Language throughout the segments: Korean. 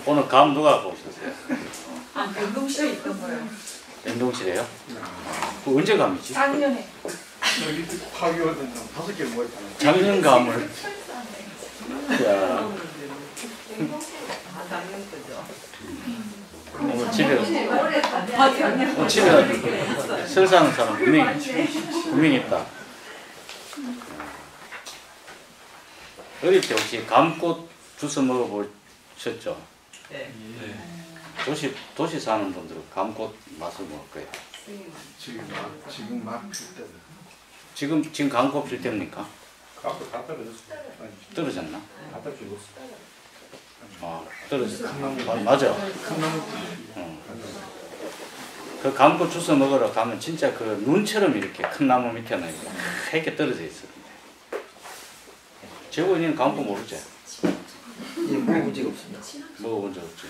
오늘 감 누가 보셨어요? 연동실에 있던 거예요. 연동실에요? 그 언제 감이지? 작년에. 여기 파기거든 5개 모였잖아. 작년 감을. 야. 오늘 집에 설사하는 사람 분명히 있다. 어릴 때 혹시 감꽃 주스 먹어보셨죠? 네. 도시 사는 분들은 감꽃 맛을 먹을 거예요. 지금 막 필 때다. 지금 감꽃 필 때입니까? 갖고 다 떨어졌어. 떨어졌나? 다 떨어졌어. 떨어졌어. 맞아. 큰 나무. 그 감꽃 주스 먹으러 가면 진짜 그 눈처럼 이렇게 큰 나무 밑에는 이렇게 떨어져 있어. 재원이는 감꽃 모르지? 예, 먹어본 적 없습니다. 먹어본 적 없지?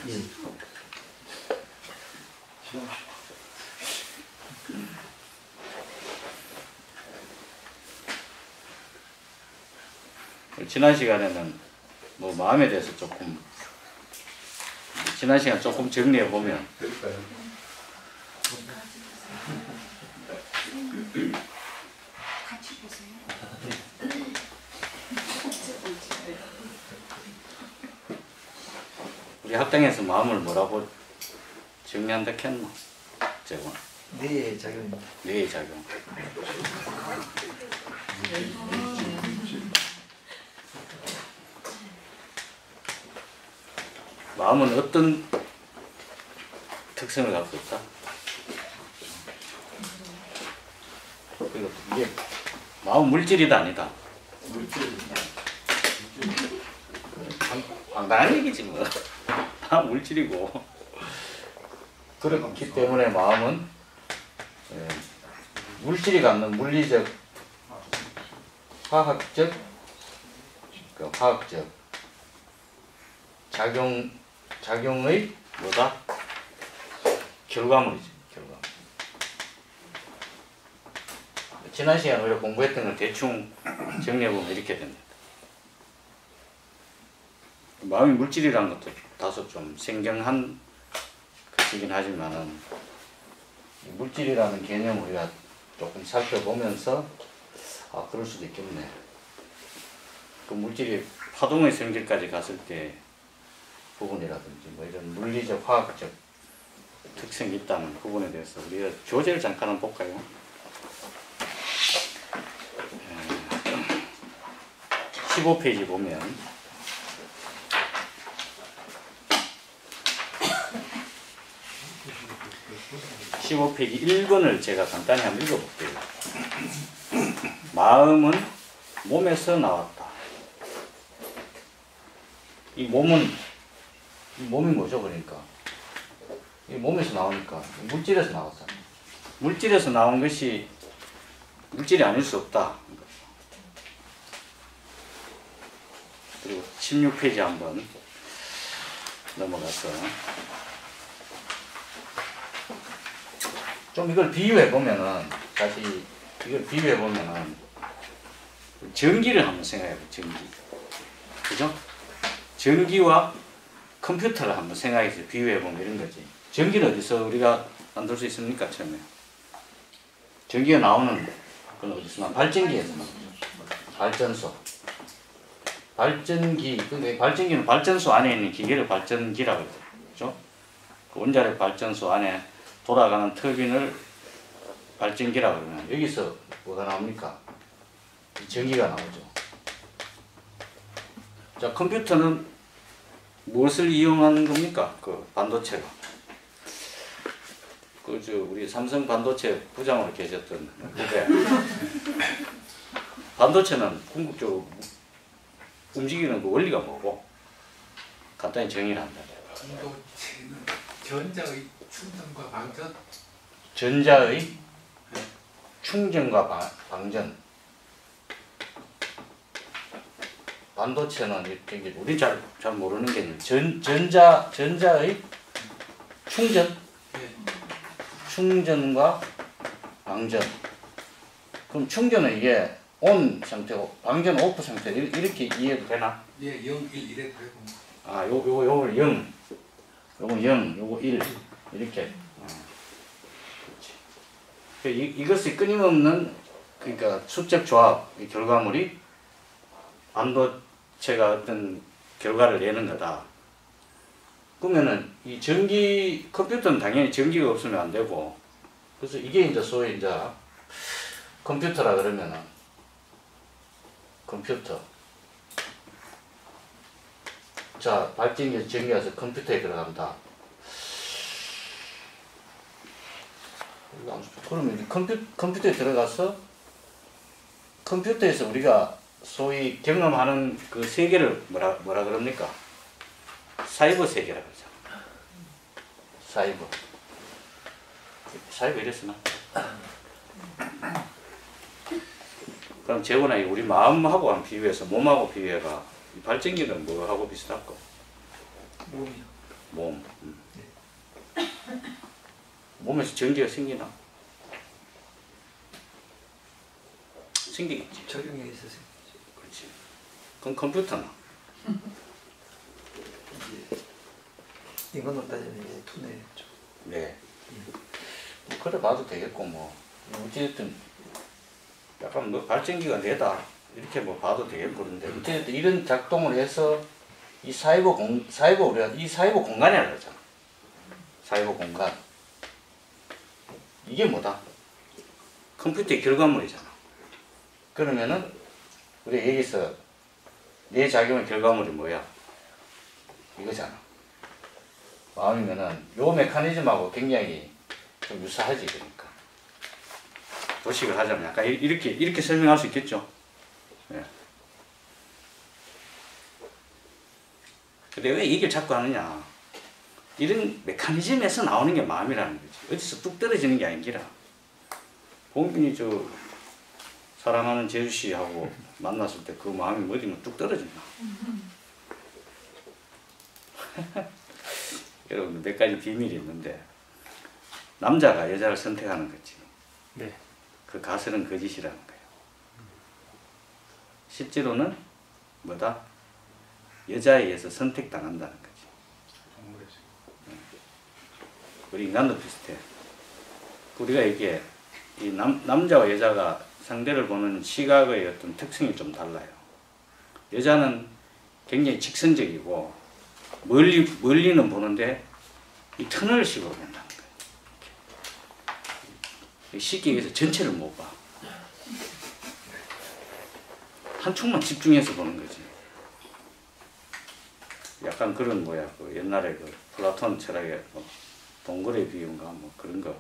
예. 지난 시간에는 뭐 마음에 대해서 조금 지난 시간 조금 정리해 보면 우리 학당에서 마음을 뭐라고 정리한다 했나? 재원. 뇌의 작용입니다. 뇌의 작용. 마음은 어떤 특성을 갖고 있다? 그리고 이게 마음 물질이다 아니다? 당연한 얘기지 뭐. 다 물질이고. 그렇기 때문에 마음은 물질이 갖는 물리적, 화학적, 작용의 뭐다? 결과물이지. 결과물. 지난 시간에 우리가 공부했던 걸 대충 정리해보면 이렇게 됩니다. 마음이 물질이라는 것도 다소 좀 생경한 것이긴 하지만은 물질이라는 개념을 우리가 조금 살펴보면서 그럴 수도 있겠네. 그 물질이 파동의 성질까지 갔을 때 부분이라든지 뭐 이런 물리적, 화학적 특성이 있다는 부분에 대해서 우리가 교재를 잠깐 한번 볼까요? 15페이지 보면 15페이지 1번을 제가 간단히 한번 읽어볼게요. 마음은 몸에서 나왔다. 이 몸이 뭐죠? 그러니까 이 몸에서 나오니까 물질에서 나왔잖아. 물질에서 나온 것이 물질이 아닐 수 없다. 그리고 16페이지 한번 넘어가서 좀 이걸 비유해 보면은, 다시 이걸 비유해 보면은 전기를 한번 생각해 봐. 전기, 그죠? 전기와 컴퓨터를 한번 생각해서 비유해 보면 이런 거지. 전기는 어디서 우리가 만들 수 있습니까? 처음에 전기가 나오는 건 어디서 나? 발전기에서 나오죠. 발전소. 발전기. 근데 발전기는 발전소 안에 있는 기계를 발전기라고 하죠. 그죠? 그 원자력 발전소 안에 돌아가는 터빈을 발전기라고 그러면 여기서 뭐가 나옵니까? 전기가 나오죠. 자, 컴퓨터는 무엇을 이용하는 겁니까? 그 반도체가. 우리 삼성 반도체 부장으로 계셨던 후배. 반도체는 궁극적으로 움직이는 그 원리가 뭐고? 간단히 정의를 한다. 반도체는 전자의 충전과 방전. 전자의 충전과 방전. 반도체는 이게 우리 잘 모르는 개념. 전자의 충전. 네. 충전과 방전. 그럼 충전은 이게 온 상태고 방전 오프 상태 이렇게 이해도 되나? 예, 0, 1 이래 되고. 아, 요걸 0, 요거 0, 요거 1 이렇게. 그렇지. 이것이 끊임없는 그러니까 수적 조합 이 결과물이 반도체가 어떤 결과를 내는 거다. 그러면은 이 전기 컴퓨터는 당연히 전기가 없으면 안 되고 그래서 이게 이제 소위 이제 컴퓨터라 그러면은 컴퓨터. 자, 발전기에서 전기가 와서 컴퓨터에 들어간다. 그러면 컴퓨터에 들어가서 컴퓨터에서 우리가 소위 경험하는 그 세계를 뭐라 그럽니까? 사이버 세계라고 그러잖아. 사이버 이랬으나? 그럼 재원아 우리 마음하고 한 비교해서 몸하고 비교해가 이 발전기는 뭐하고 비슷할까? 몸이요. 몸. 몸에서 전기가 생기나? 생기겠지. 적용에 있어서 그렇지. 그럼 컴퓨터는? 이제 인간으로 따지면 이제 투뇌죠. 네. 뭐 그래 봐도 되겠고 뭐 어쨌든 약간 뭐 발전기가 내다 이렇게 뭐 봐도 되겠고 그런데 어쨌든 이런 작동을 해서 이 우리가 이 사이버 공간이라고 하잖아. 사이버 공간. 이게 뭐다? 컴퓨터의 결과물이잖아. 그러면은 우리가 여기서 내 작용의 결과물이 뭐야? 이거잖아. 마음이면은 요 메커니즘하고 굉장히 좀 유사하지 그러니까. 도식을 하자면 약간 이렇게 설명할 수 있겠죠. 예. 근데 왜 이 얘기를 자꾸 하느냐? 이런 메커니즘에서 나오는 게 마음이라는 거지. 어디서 뚝 떨어지는 게 아니라. 봉빈이 사랑하는 재수 씨하고 만났을 때 그 마음이 어디면 뚝 떨어진다. 여러분 몇 가지 비밀이 있는데 남자가 여자를 선택하는 거지. 네. 그 가설은 거짓이라는 거예요. 실제로는 뭐다? 여자에 의해서 선택당한다는 거지. 우리 인간도 비슷해. 우리가 이게 이 남자와 여자가 상대를 보는 시각의 어떤 특성이 좀 달라요. 여자는 굉장히 직선적이고 멀리는 보는데 이 터널을 씌고 본다는 거예요. 쉽게 얘기해서 전체를 못 봐. 한쪽만 집중해서 보는 거지. 약간 그런 그 옛날에 그 플라톤 철학의 동굴의 비유인가 뭐 그런 거.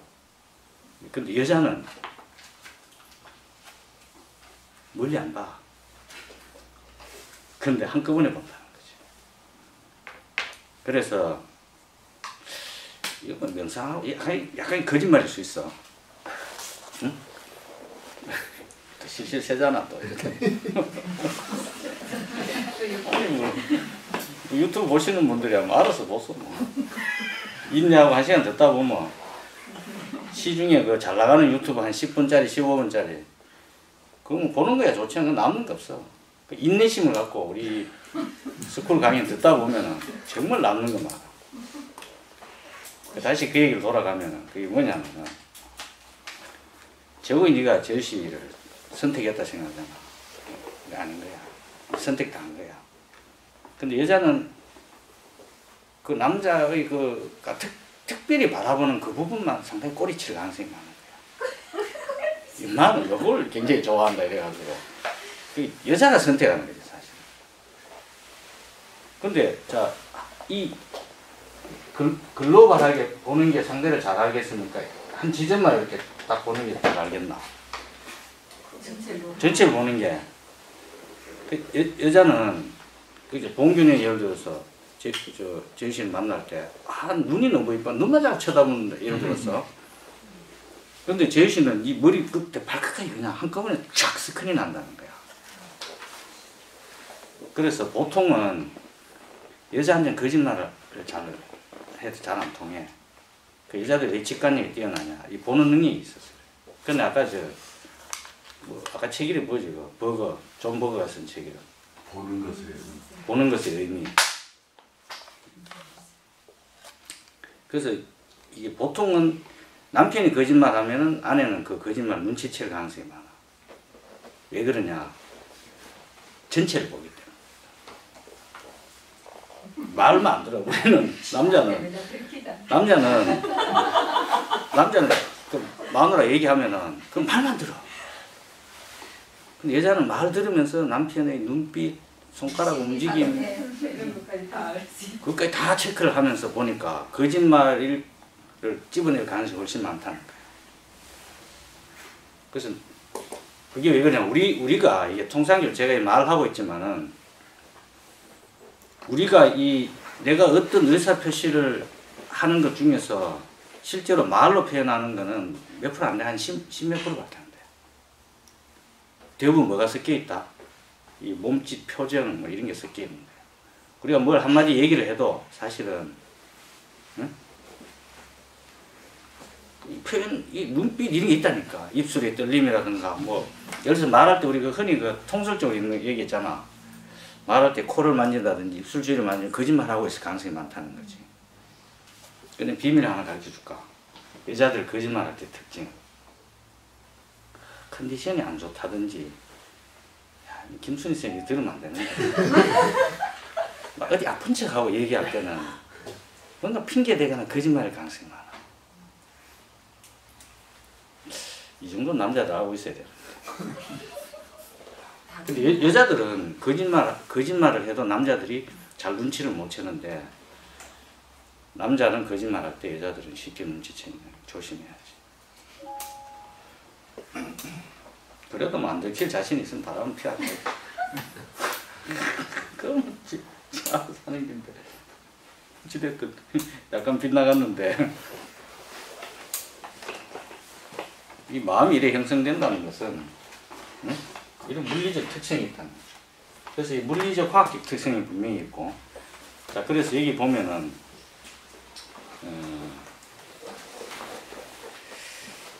근데 여자는 멀리 안 봐. 근데 한꺼번에 본다는 거지. 그래서 이건 명상하고 약간 거짓말일 수 있어. 응? 실실 세잖아 또 이렇게. 아니 뭐 유튜브 보시는 분들이야 뭐 알아서 보소 뭐. 있냐고 한 시간 듣다 보면 시중에 그 잘 나가는 유튜브 한 10분짜리 15분짜리 그거 보는 거야 좋지 않은 거 남는 거 없어. 그 인내심을 갖고 우리 스쿨 강의 듣다 보면은 정말 남는 거 많아. 다시 그 얘기를 돌아가면은 그게 뭐냐면은 저거 네가 제시를 선택했다 생각하잖아. 그게 아닌 거야. 선택당한 거야. 근데 여자는 그 남자의 특별히 바라보는 그 부분만 상당히 꼬리칠 가능성이 많은 거야. 나는 이걸 굉장히 좋아한다 이래가지고 그 여자가 선택하는 거지 사실. 근데 자 이 글로벌하게 보는 게 상대를 잘 알겠습니까? 한 지점만 이렇게 딱 보는 게 잘 알겠나? 전체를 보는 게 여자는 그게 봉균이 예를 들어서 정신을 만날 때 눈이 너무 이뻐 눈만 자꾸 쳐다보는데 예를 들어서 근데 제이씨는 이 머리 끝에 발끝까지 그냥 한꺼번에 쫙 스크린 난다는 거야. 그래서 보통은 여자한테는 거짓말을 잘 해도 잘 안 통해. 그 여자들이 왜 직관력이 뛰어나냐 이 보는 능력이 있었어요. 근데 아까 뭐 아까 책 이름이 뭐지? 그 버거, 존 버거가 쓴 책이라. 보는 것에 보는 것의 의미. 그래서 이게 보통은 남편이 거짓말하면은 아내는 그 거짓말 눈치챌 가능성이 많아. 왜 그러냐? 전체를 보기 때문에. 말만 안 들어. 우리는 남자는 그 마누라 얘기하면은 그 말만 들어. 근데 여자는 말 들으면서 남편의 눈빛, 손가락 움직임, 그것까지 다 체크를 하면서 보니까 거짓말을 집어낼 가능성이 훨씬 많다는 거예요. 그래서 그게 왜 그러냐? 우리가 이게 통상적으로 제가 말하고 있지만은 우리가 내가 어떤 의사 표시를 하는 것 중에서 실제로 말로 표현하는 거는 몇 프로 안 돼, 한 10몇 프로밖에 안 돼요. 대부분 뭐가 섞여 있다? 이 몸짓, 표정 뭐 이런 게 섞여 있는 거예요. 우리가 뭘 한마디 얘기를 해도 사실은 응? 이 표현, 이 눈빛 이런 게 있다니까. 입술의 떨림이라든가 뭐 예를 들어서 말할 때 우리가 흔히 그 통설적으로 있는 얘기했잖아. 말할 때 코를 만진다든지 입술 주위를 만지면 거짓말하고 있을 가능성이 많다는 거지. 근데 비밀을 하나 가르쳐 줄까? 여자들 거짓말할 때 특징. 컨디션이 안 좋다든지, 야, 김순희 쌤이 들으면 안 되는데. 막 어디 아픈 척하고 얘기할 때는 뭔가 핑계 대거나 거짓말할 가능성이 많아. 이 정도는 남자들 알고 있어야 돼. 근데 여자들은 거짓말을 해도 남자들이 잘 눈치를 못 채는데, 남자는 거짓말할 때 여자들은 쉽게 눈치채니까 조심해야지. 그래도 뭐 안 들킬 자신 있으면 바람은 피하고. 그럼 알아서 사는 긴데. 어찌됐든 약간 빗나갔는데, 이 마음이 이래 형성된다는 것은 이런 물리적 특성이 있다는 거죠. 그래서 이 물리적 화학적 특성이 분명히 있고, 자, 그래서 여기 보면은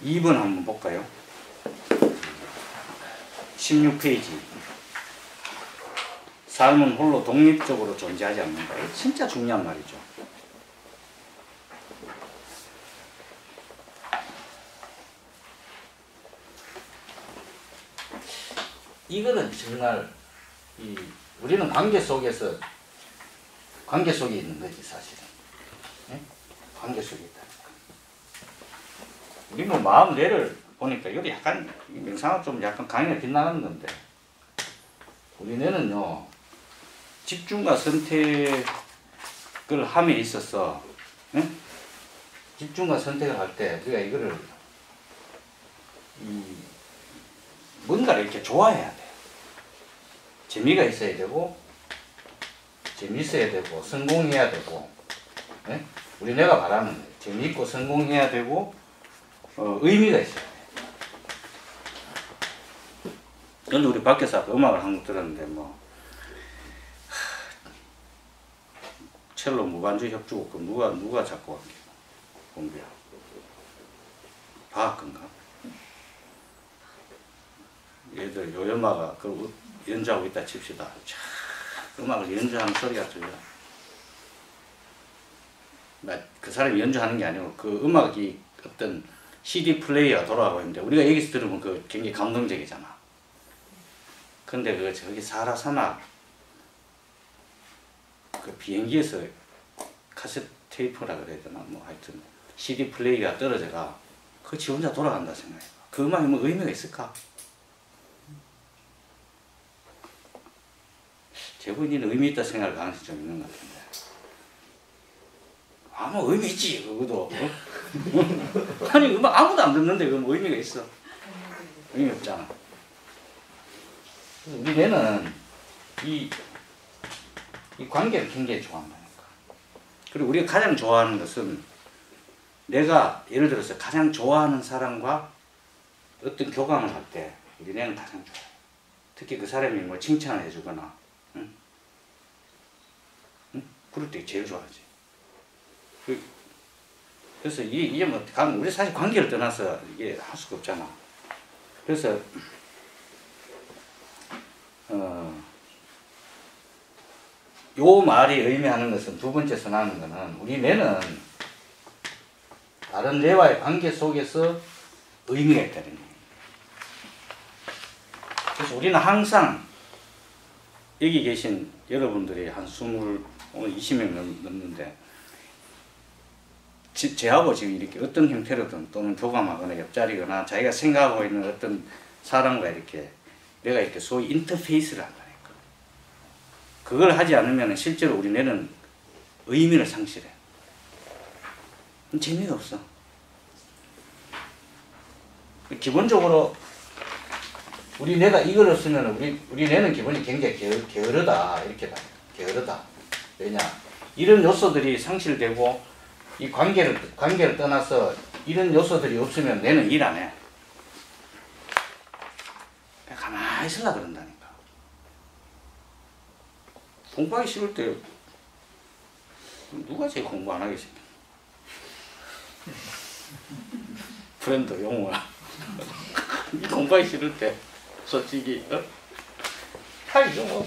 2번 한번 볼까요? 16페이지. 삶은 홀로 독립적으로 존재하지 않는다. 이거 진짜 중요한 말이죠. 이거는 정말 우리는 관계 속에 있는 거지 사실은. 네? 관계 속에 있다. 우리 뭐 마음 뇌를 보니까 이거 약간 명상학 좀 약간 강의가 빗나가는 건데, 우리 뇌는요 집중과 선택을 함에 있어서, 네? 집중과 선택을 할 때 우리가 이거를 뭔가를 이렇게 좋아해야 돼. 재미가 있어야 되고, 재미있어야 되고, 성공해야 되고, 네? 우리 뇌가 말하는 거예요. 재미있고 성공해야 되고, 의미가 있어야 돼. 오늘 우리 밖에서 음악을 한 곡 들었는데, 첼로 무반주 협주곡, 누가 작곡한 게? 공비야. 바하크인가? 얘들 요연마가 그 연주하고 있다 칩시다. 참, 음악을 연주하는 소리가 들려. 그 사람이 연주하는 게 아니고 그 음악이 어떤 CD 플레이어가 돌아가고 있는데, 우리가 여기서 들으면 그 굉장히 감동적이잖아. 근데 그 저기 사하라 사막 그 비행기에서 카세트 테이프라 그래야 되나 뭐 하여튼 CD 플레이어가 떨어져가 그 지 혼자 돌아간다 생각해. 그 음악이 뭐 의미가 있을까? 제본인은 의미 있다 생각할 가능성이 좀 있는 것 같은데. 아무 의미 있지 그거도. 아니 음악 아무도 안 듣는데 그뭐 의미가 있어? 의미 없잖아. 우리 뇌는 이 관계를 굉장히 좋아한다니까. 그리고 우리가 가장 좋아하는 것은, 내가 예를 들어서 가장 좋아하는 사람과 어떤 교감을 할 때 우리 뇌는 가장 좋아해. 특히 그 사람이 뭐 칭찬을 해주거나, 응? 응? 그럴 때 제일 좋아하지. 그래서 이게 뭐 우리 사실 관계를 떠나서 이게 할 수가 없잖아. 그래서 요 말이 의미하는 것은 두 번째 선하는 것은 우리 뇌는 다른 뇌와의 관계 속에서 의미가 있다는 거예요. 그래서 우리는 항상 여기 계신 여러분들이 한 20, 오늘 20명 넘는데 저하고 지금 이렇게 어떤 형태로든 또는 교감하거나 옆자리거나 자기가 생각하고 있는 어떤 사람과 이렇게 내가 이렇게 소위 인터페이스를 한다니까. 그걸 하지 않으면 실제로 우리 뇌는 의미를 상실해. 재미가 없어. 기본적으로 우리 뇌가 이걸 없으면 우리 뇌는 기본이 굉장히 게으르다 이렇게 봐요. 게으르다. 왜냐? 이런 요소들이 상실되고 이 관계를 떠나서 이런 요소들이 없으면 뇌는 일 안 해. 가만히 있으려 그런다니까. 공부하기 싫을 때 누가 제일 공부 안 하겠습니까? 브랜드 용어야. 공부하기 싫을 때 솔직히 하기죠 뭐.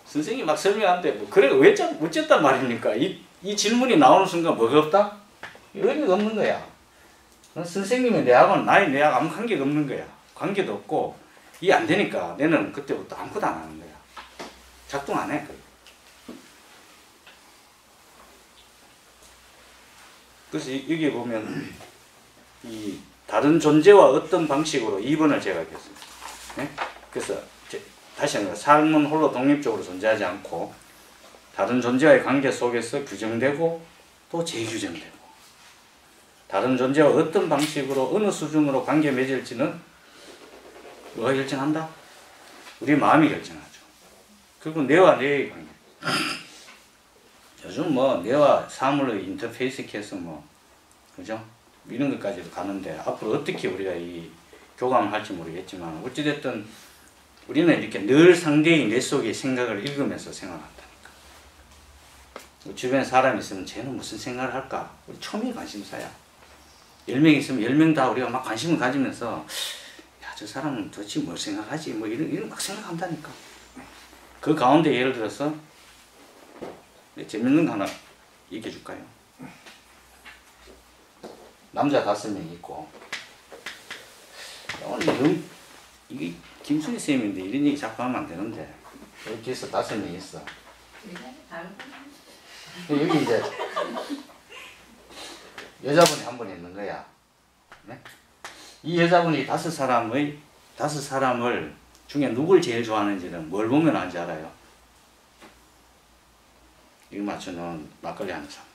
선생님이 막 설명하는데 뭐 그래 왜 어쨌단 말입니까? 이 질문이 나오는 순간 뭐가 없다? 의미가 없는 거야. 선생님의 뇌하고는 나의 뇌하고 아무 관계가 없는 거야. 관계도 없고 이해 안 되니까 내는 그때부터 아무것도 안 하는 거야. 작동 안 해. 그래서 여기 보면 이 다른 존재와 어떤 방식으로 2번을 제가 했습니다. 네? 그래서 다시 한번 삶은 홀로 독립적으로 존재하지 않고 다른 존재와의 관계 속에서 규정되고 또 재규정되고 다른 존재와 어떤 방식으로 어느 수준으로 관계 맺을지는 누가 결정한다? 우리 마음이 결정하죠. 그리고 뇌와 뇌의 관계. 요즘 뭐 뇌와 사물의 인터페이스 해서 뭐 그죠? 이런 것까지도 가는데 앞으로 어떻게 우리가 이 교감을 할지 모르겠지만 어찌됐든 우리는 이렇게 늘 상대의 뇌 속의 생각을 읽으면서 생활한다니까. 주변에 사람이 있으면 쟤는 무슨 생각을 할까? 우리 처음이 관심사야. 10명 있으면 10명 다 우리가 막 관심을 가지면서 야, 저 사람은 도대체 뭘 생각하지? 뭐 이런 막 생각한다니까. 그 가운데 예를 들어서 재밌는 거 하나 얘기해 줄까요? 남자 5명 있고 오늘 이게 김순희 쌤인데 이런 얘기 자꾸 하면 안 되는데 여기 있어 5명 있어. 여기 이제 여자분이 한 분 있는 거야. 네? 이 여자분이 5사람을 중에 누굴 제일 좋아하는지는 뭘 보면 알지 알아요? 이거 맞추면 막걸리 한 잔 산다.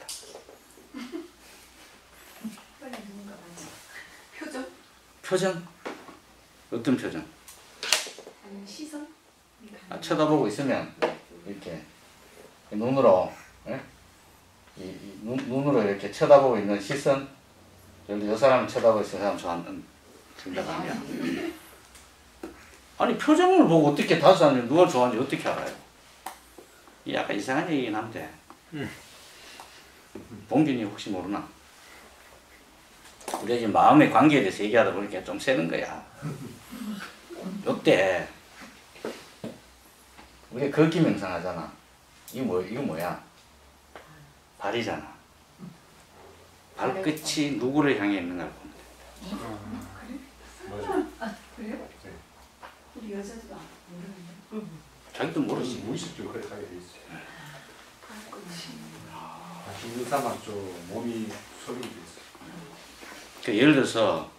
표정? 표정? 어떤 표정? 시선? 쳐다보고 있으면 이렇게 눈으로 눈으로 이렇게 쳐다보고 있는 시선. 예를 들어 이 사람을 쳐다보고 있는 사람 좋아하는 생각 아니야. 아니 표정을 보고 어떻게 5사람이 누가 좋아하는지 어떻게 알아요? 이 약간 이상한 얘기긴 한데 봉준이 혹시 모르나? 우리가 지금 마음의 관계에 대해서 얘기하다 보니까 좀 새는 거야. 요때 우리가 걷기 명상하잖아. 이거 뭐야? 발이잖아. 발끝이 누구를 향해 있는가를 보면 돼. 그래요? 우리 여자도 모르는데. 자기도 모르지. 무의식적으로 그렇게 하게 돼 있어요. 중사만 좀 몸이 소리가 돼 있어요. 그 예를 들어서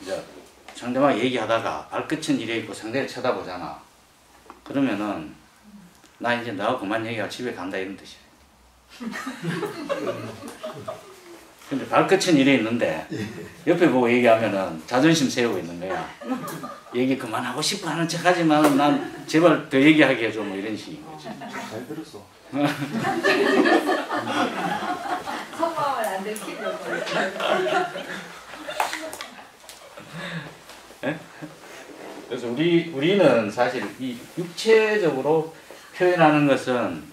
이제 상대방 얘기하다가 발끝은 이래 있고 상대를 쳐다보잖아. 그러면은 나 이제 너하고 그만 얘기하고 집에 간다 이런 뜻이야. 근데 발끝은 이래 있는데 옆에 보고 얘기하면은 자존심 세우고 있는 거야. 얘기 그만하고 싶어 하는 척 하지만 난 제발 더 얘기하게 해줘 뭐 이런 식인 거지. 잘 들었어. 성공을 안 들키려고. 그래서 우리는 사실 이 육체적으로 표현하는 것은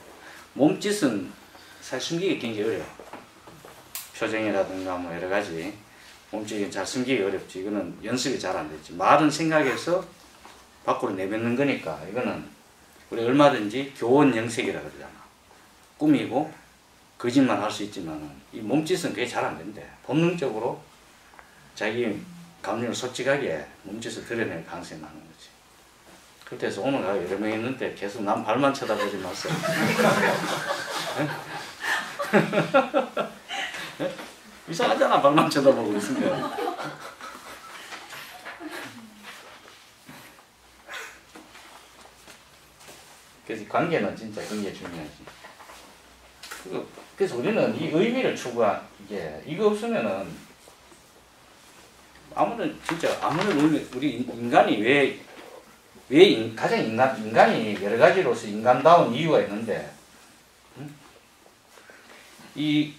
몸짓은 사실 숨기기 굉장히 어려워. 표정이라든가 뭐 여러 가지 몸짓이 잘 숨기기 어렵지. 이거는 연습이 잘 안 되지. 말은 생각해서 밖으로 내뱉는 거니까 이거는 우리 얼마든지 교원 영색이라 그러잖아. 꾸미고 거짓말 할 수 있지만 이 몸짓은 그게 잘 안 된대. 본능적으로 자기 감정을 솔직하게 몸짓을 드러낼 가능성이 많은 거지. 그래서 오늘 여러 명 있는데 계속 남 발만 쳐다보지 마세요. 이상하잖아, 발만 쳐다보고 있으면. 그래서 관계는 진짜 굉장히 중요하지. 그래서 우리는 이 의미를 추구한 이거 없으면은 아무런 의미, 우리 인간이 가장 인간이 여러 가지로서 인간다운 이유가 있는데, 이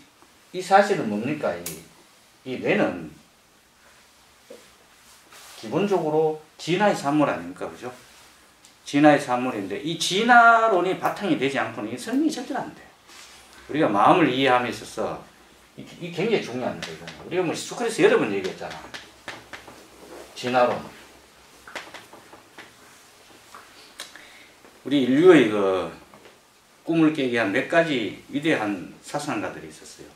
사실은 뭡니까? 이 뇌는 기본적으로 진화의 산물 아닙니까? 그죠? 진화의 산물인데, 이 진화론이 바탕이 되지 않고는 설명이 절대로 안 돼. 우리가 마음을 이해함에 있어서, 이 굉장히 중요한 거예요. 우리가 뭐 소크라테스 여러 번 얘기했잖아. 진화론. 우리 인류의 꿈을 깨게 한 몇 가지 위대한 사상가들이 있었어요.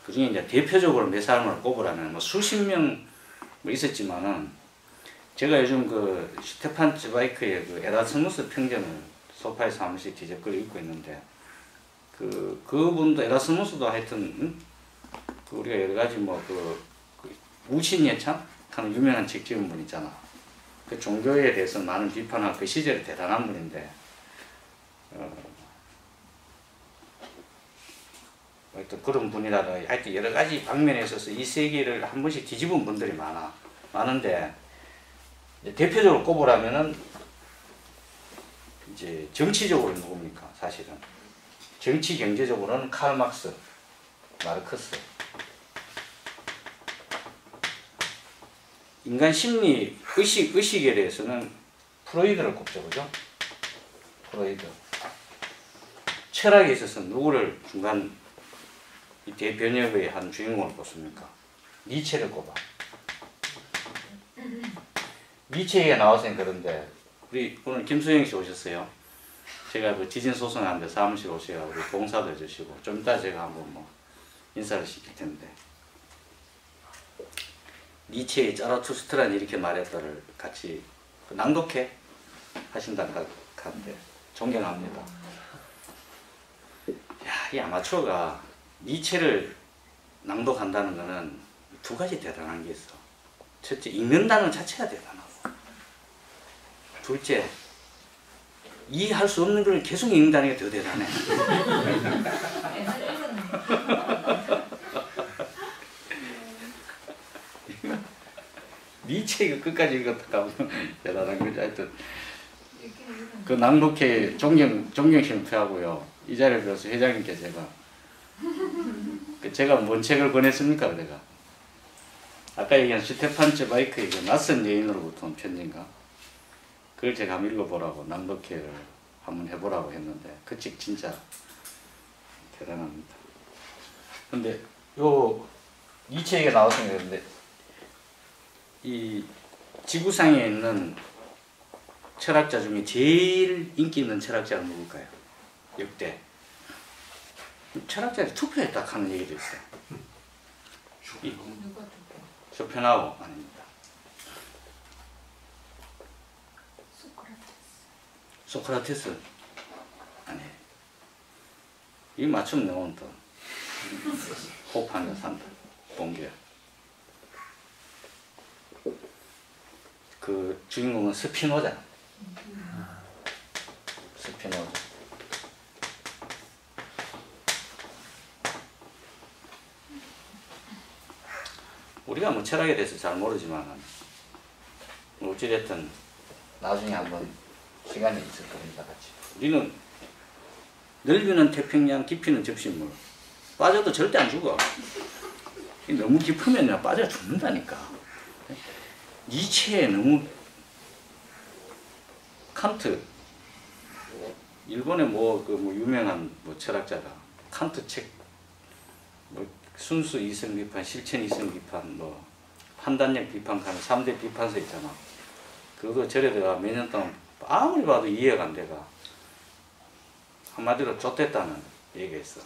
그 중에 이제 대표적으로 몇 사람을 꼽으라면 뭐 수십 명 있었지만은, 제가 요즘 슈테판 츠바이크의 에라스무스 평전을 소파에서 한 번씩 뒤적거려 읽고 있는데, 그분도 에라스무스도 하여튼, 우리가 여러 가지 무신예참 하는 유명한 책 지은 분 있잖아. 그 종교에 대해서 많은 비판하고 그 시절에 대단한 분인데, 하여튼 그런 분이라도 하여튼 여러 가지 방면에 있어서 이 세계를 한 번씩 뒤집은 분들이 많은데, 대표적으로 꼽으라면은 이제 정치적으로 누굽니까? 사실은 정치 경제적으로는 칼 막스, 마르크스. 인간 심리, 의식에 대해서는 프로이드를 꼽죠, 그죠? 프로이드. 철학에 있어서 누구를 중간 이 대변혁의 한 주인공을 꼽습니까? 니체를 꼽아. 니체가 나와서는 그런데, 우리 오늘 김수영 씨 오셨어요. 제가 지진 소송하는데 사무실 오셔야 우리 봉사도 해주시고, 좀 이따 제가 한번 인사를 시킬 텐데, 니체의 짜라투스트라는 이렇게 말했다를 같이 낭독해 하신다고 하는데 존경합니다. 야, 이 아마추어가 니체를 낭독한다는 거는 두 가지 대단한 게 있어. 첫째, 읽는다는 자체가 대단하고, 둘째, 이해할 수 없는 걸 계속 읽는다는 게 더 대단해. 니체 이거 끝까지 읽었다 하면 대단한 거지. 하여튼 그 낭독회 존경심 표하고요. 이 자리를 빌어서 회장님께 제가 뭔 책을 권했습니까? 내가 아까 얘기한 슈테판 츠바이크의 낯선 여인으로부터 온 편지인가? 그걸 제가 한번 읽어보라고 낭독회를 한번 해보라고 했는데, 그 책 진짜 대단합니다. 근데 니체가 나왔던 게 있는데, 이 지구상에 있는 철학자 중에 제일 인기 있는 철학자는 누굴까요? 역대. 철학자들이 투표에 딱 하는 얘기도 있어요. 쇼펜하우어 아닙니다. 소크라테스 아니에요. 이 맞춤 나오면 또 호흡하며 산다. 봉기야. 그 주인공은 스피노자. 스피노자. 우리가 뭐 철학에 대해서 잘 모르지만 어찌됐든 나중에 한번 시간이 있을 겁니다. 같이. 우리는 넓이는 태평양, 깊이는 접시물. 빠져도 절대 안 죽어. 너무 깊으면 빠져 죽는다니까. 니체에 너무 칸트, 일본의 유명한 철학자가 칸트 책 순수 이성 비판, 실천 이성 비판, 판단력 비판 하는 3대 비판서 있잖아. 그거 저래다가 몇 년 동안 아무리 봐도 이해가 안 돼가. 한마디로 좆됐다는 얘기가 있어.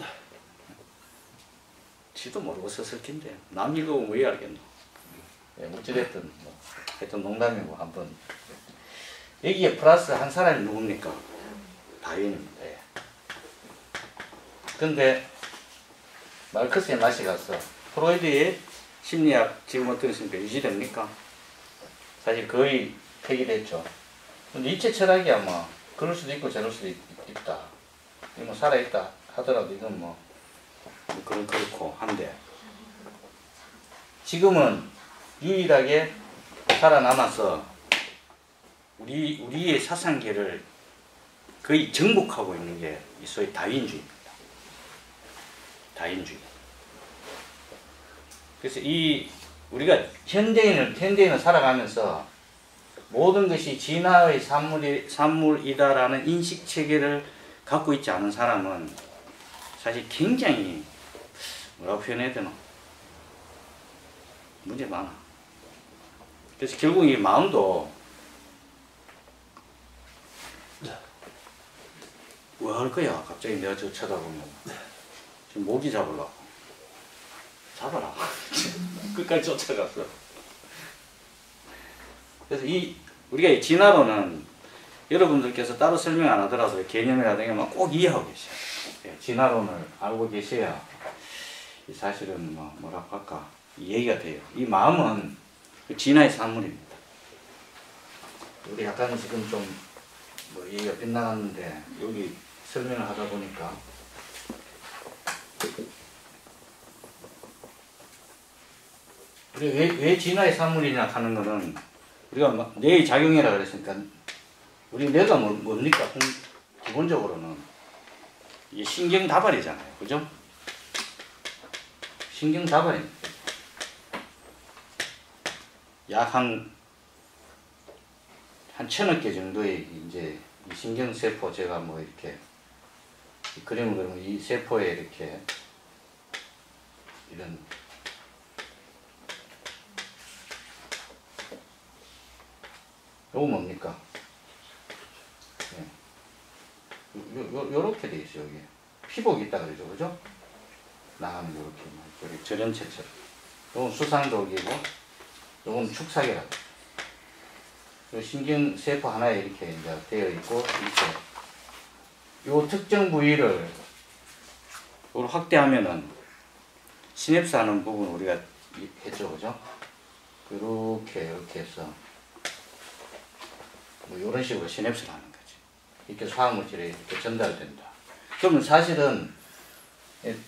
지도 모르고 썼을 텐데 남 읽어보면 왜 알겠노. 예, 어찌됐든 뭐 하여튼 농담이고 한번 여기에 플러스 한 사람이 누굽니까? 다윈입니다. 예. 근데 마르크스의 맛이 가서 프로이드의 심리학 지금 어떻게 있습니까? 유지됩니까? 사실 거의 폐기됐죠. 근데 이체 철학이 아마 그럴 수도 있고 저럴 수도 있다. 뭐 살아있다 하더라도 이건 뭐 그런 그렇고 한데 지금은 유일하게 살아남아서 우리의 사상계를 거의 정복하고 있는 게 이 소위 다윈주의입니다. 다윈주의. 그래서 이 우리가 현대인을 살아가면서 모든 것이 진화의 산물이다라는 인식 체계를 갖고 있지 않은 사람은 사실 굉장히 뭐라고 표현해야 되나? 문제 많아. 그래서 결국 이 마음도 뭐 할 거야? 갑자기 내가 저 쳐다보면 지금 모기 잡으려고. 잡아라. 끝까지 쫓아갔어. 그래서 우리가 이 진화론은 여러분들께서 따로 설명 안 하더라도 개념이라든가 꼭 이해하고 계셔요. 예, 진화론을 알고 계셔야 사실은 뭐라고 할까 이해가 돼요. 이 마음은 진화의 산물입니다. 우리 약간 지금 좀 얘기가 빗나갔는데 여기 설명을 하다 보니까 우리 왜 진화의 산물이냐 하는 거는 우리가 뇌의 작용이라 그랬으니까 우리 뇌가 뭡니까? 기본적으로는 이게 신경다발이잖아요. 그죠? 신경다발입니다. 약 한 1000억 개 정도의 이제 이 신경세포 제가 뭐 이렇게 이 그림을 그리면 이 세포에 이렇게 이런 요거 뭡니까? 예. 요렇게 돼 있어요, 여기. 피복이 있다 그러죠, 그죠? 나가는 요렇게, 여기 절연체처럼. 요건 수상독이고, 요건 축사계라고. 요 신경세포 하나에 이렇게 이제 되어 있고, 이렇게. 요 특정 부위를 요걸 확대하면은, 시냅스 하는 부분 우리가 했죠, 그죠? 이렇게 해서, 뭐 이런 식으로 시냅스를 하는 거지. 이렇게 화학물질이 이렇게 전달된다. 그러면 사실은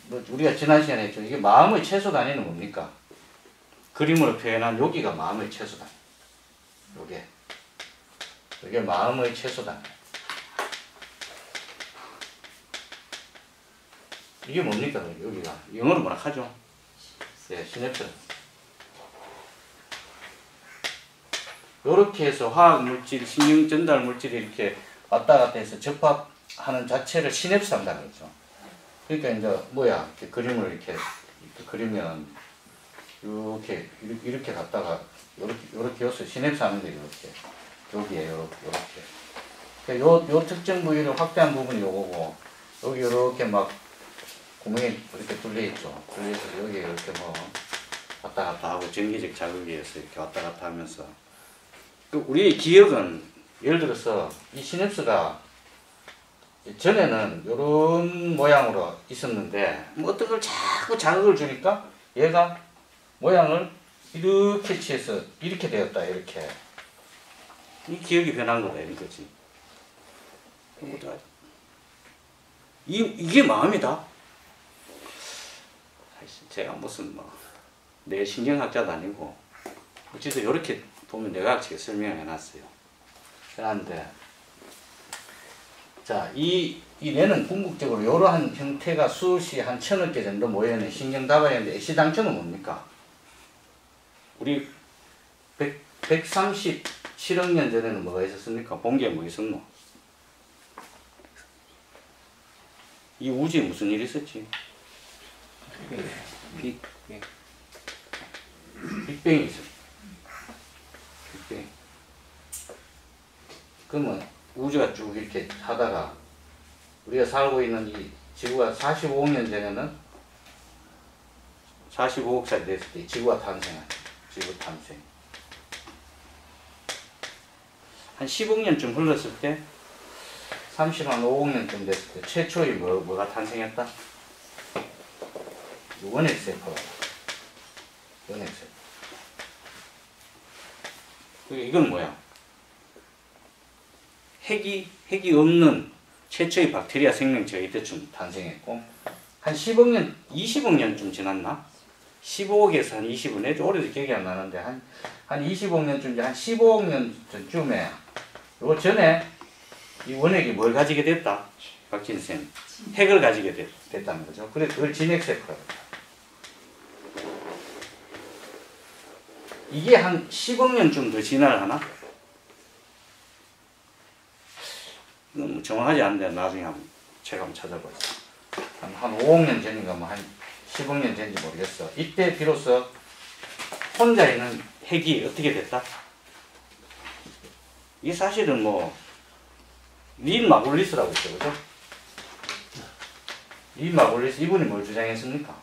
뭐 우리가 지난 시간에 했죠. 이게 마음의 최소 단위는 뭡니까? 그림으로 표현한 여기가 마음의 최소 단위. 이게 마음의 최소 단위. 이게 뭡니까? 여기가 영어로 뭐라 하죠? 네, 시냅스. 이렇게 해서 화학물질, 신경전달물질이 이렇게 왔다 갔다 해서 접합하는 자체를 시냅스 한다는 거죠. 그러니까 이제 이렇게 그림을 이렇게 그리면 이렇게 갔다가 이렇게 여기서 시냅스 하는 게 이렇게 여기에 이렇게. 그러니까 요 특정 부위를 확대한 부분이 요거고 여기 이렇게 막 구멍이 이렇게 뚫려 있죠. 뚫려서 여기 이렇게 왔다 갔다 하고 전기적 자극에 의해서 이렇게 왔다 갔다 하면서. 우리의 기억은 예를 들어서 이 시냅스가 전에는 이런 모양으로 있었는데 어떤 걸 자꾸 자극을 주니까 얘가 모양을 이렇게 취해서 이렇게 되었다. 이렇게 이 기억이 변한 거다 이런 거지. 이게 마음이다. 제가 무슨 내 신경학자도 아니고 어쨌든 이렇게 보면 뇌과학적으로 설명을 해놨어요. 해놨는데, 자, 이 뇌는 궁극적으로 이러한 형태가 수시 한 1000억 개 정도 모여있는 신경다발인데, 애시당초는 뭡니까? 우리 137억 년 전에는 뭐가 있었습니까? 본게 뭐 있었노? 이 우주에 무슨 일이 있었지? 빅뱅이 있었어. 그러면 우주가 쭉 이렇게 하다가 우리가 살고 있는 이 지구가 45억 년 전에는 45억 살 됐을 때 지구가 탄생한 지구 탄생. 한 10억 년쯤 흘렀을 때 35억 년쯤 됐을 때 최초의 뭐가 탄생했다? 원핵세포. 원핵세포. 이건 뭐야? 핵이 없는 최초의 박테리아 생명체가 이때쯤 탄생했고 한 10억 년, 20억 년쯤 지났나? 15억에서 한 20억, 내 오래도 기억이 안 나는데 한 20억 년쯤, 한 15억 년 전쯤에 요 전에 이 원핵이 뭘 가지게 됐다? 박진 쌤, 핵을 가지게 됐다는 거죠. 그래서 그걸 진핵세포라고. 이게 한 10억 년쯤 더 진화를 하나? 이건 정확하지 않은데 나중에 제가 한번 찾아보겠습니다. 한 5억 년 전인가 뭐 한 10억 년 전인지 모르겠어. 이때 비로소 혼자 있는 핵이 어떻게 됐다? 이 사실은 뭐 린 마굴리스라고 있죠, 그죠? 린 마굴리스 이분이 뭘 주장했습니까?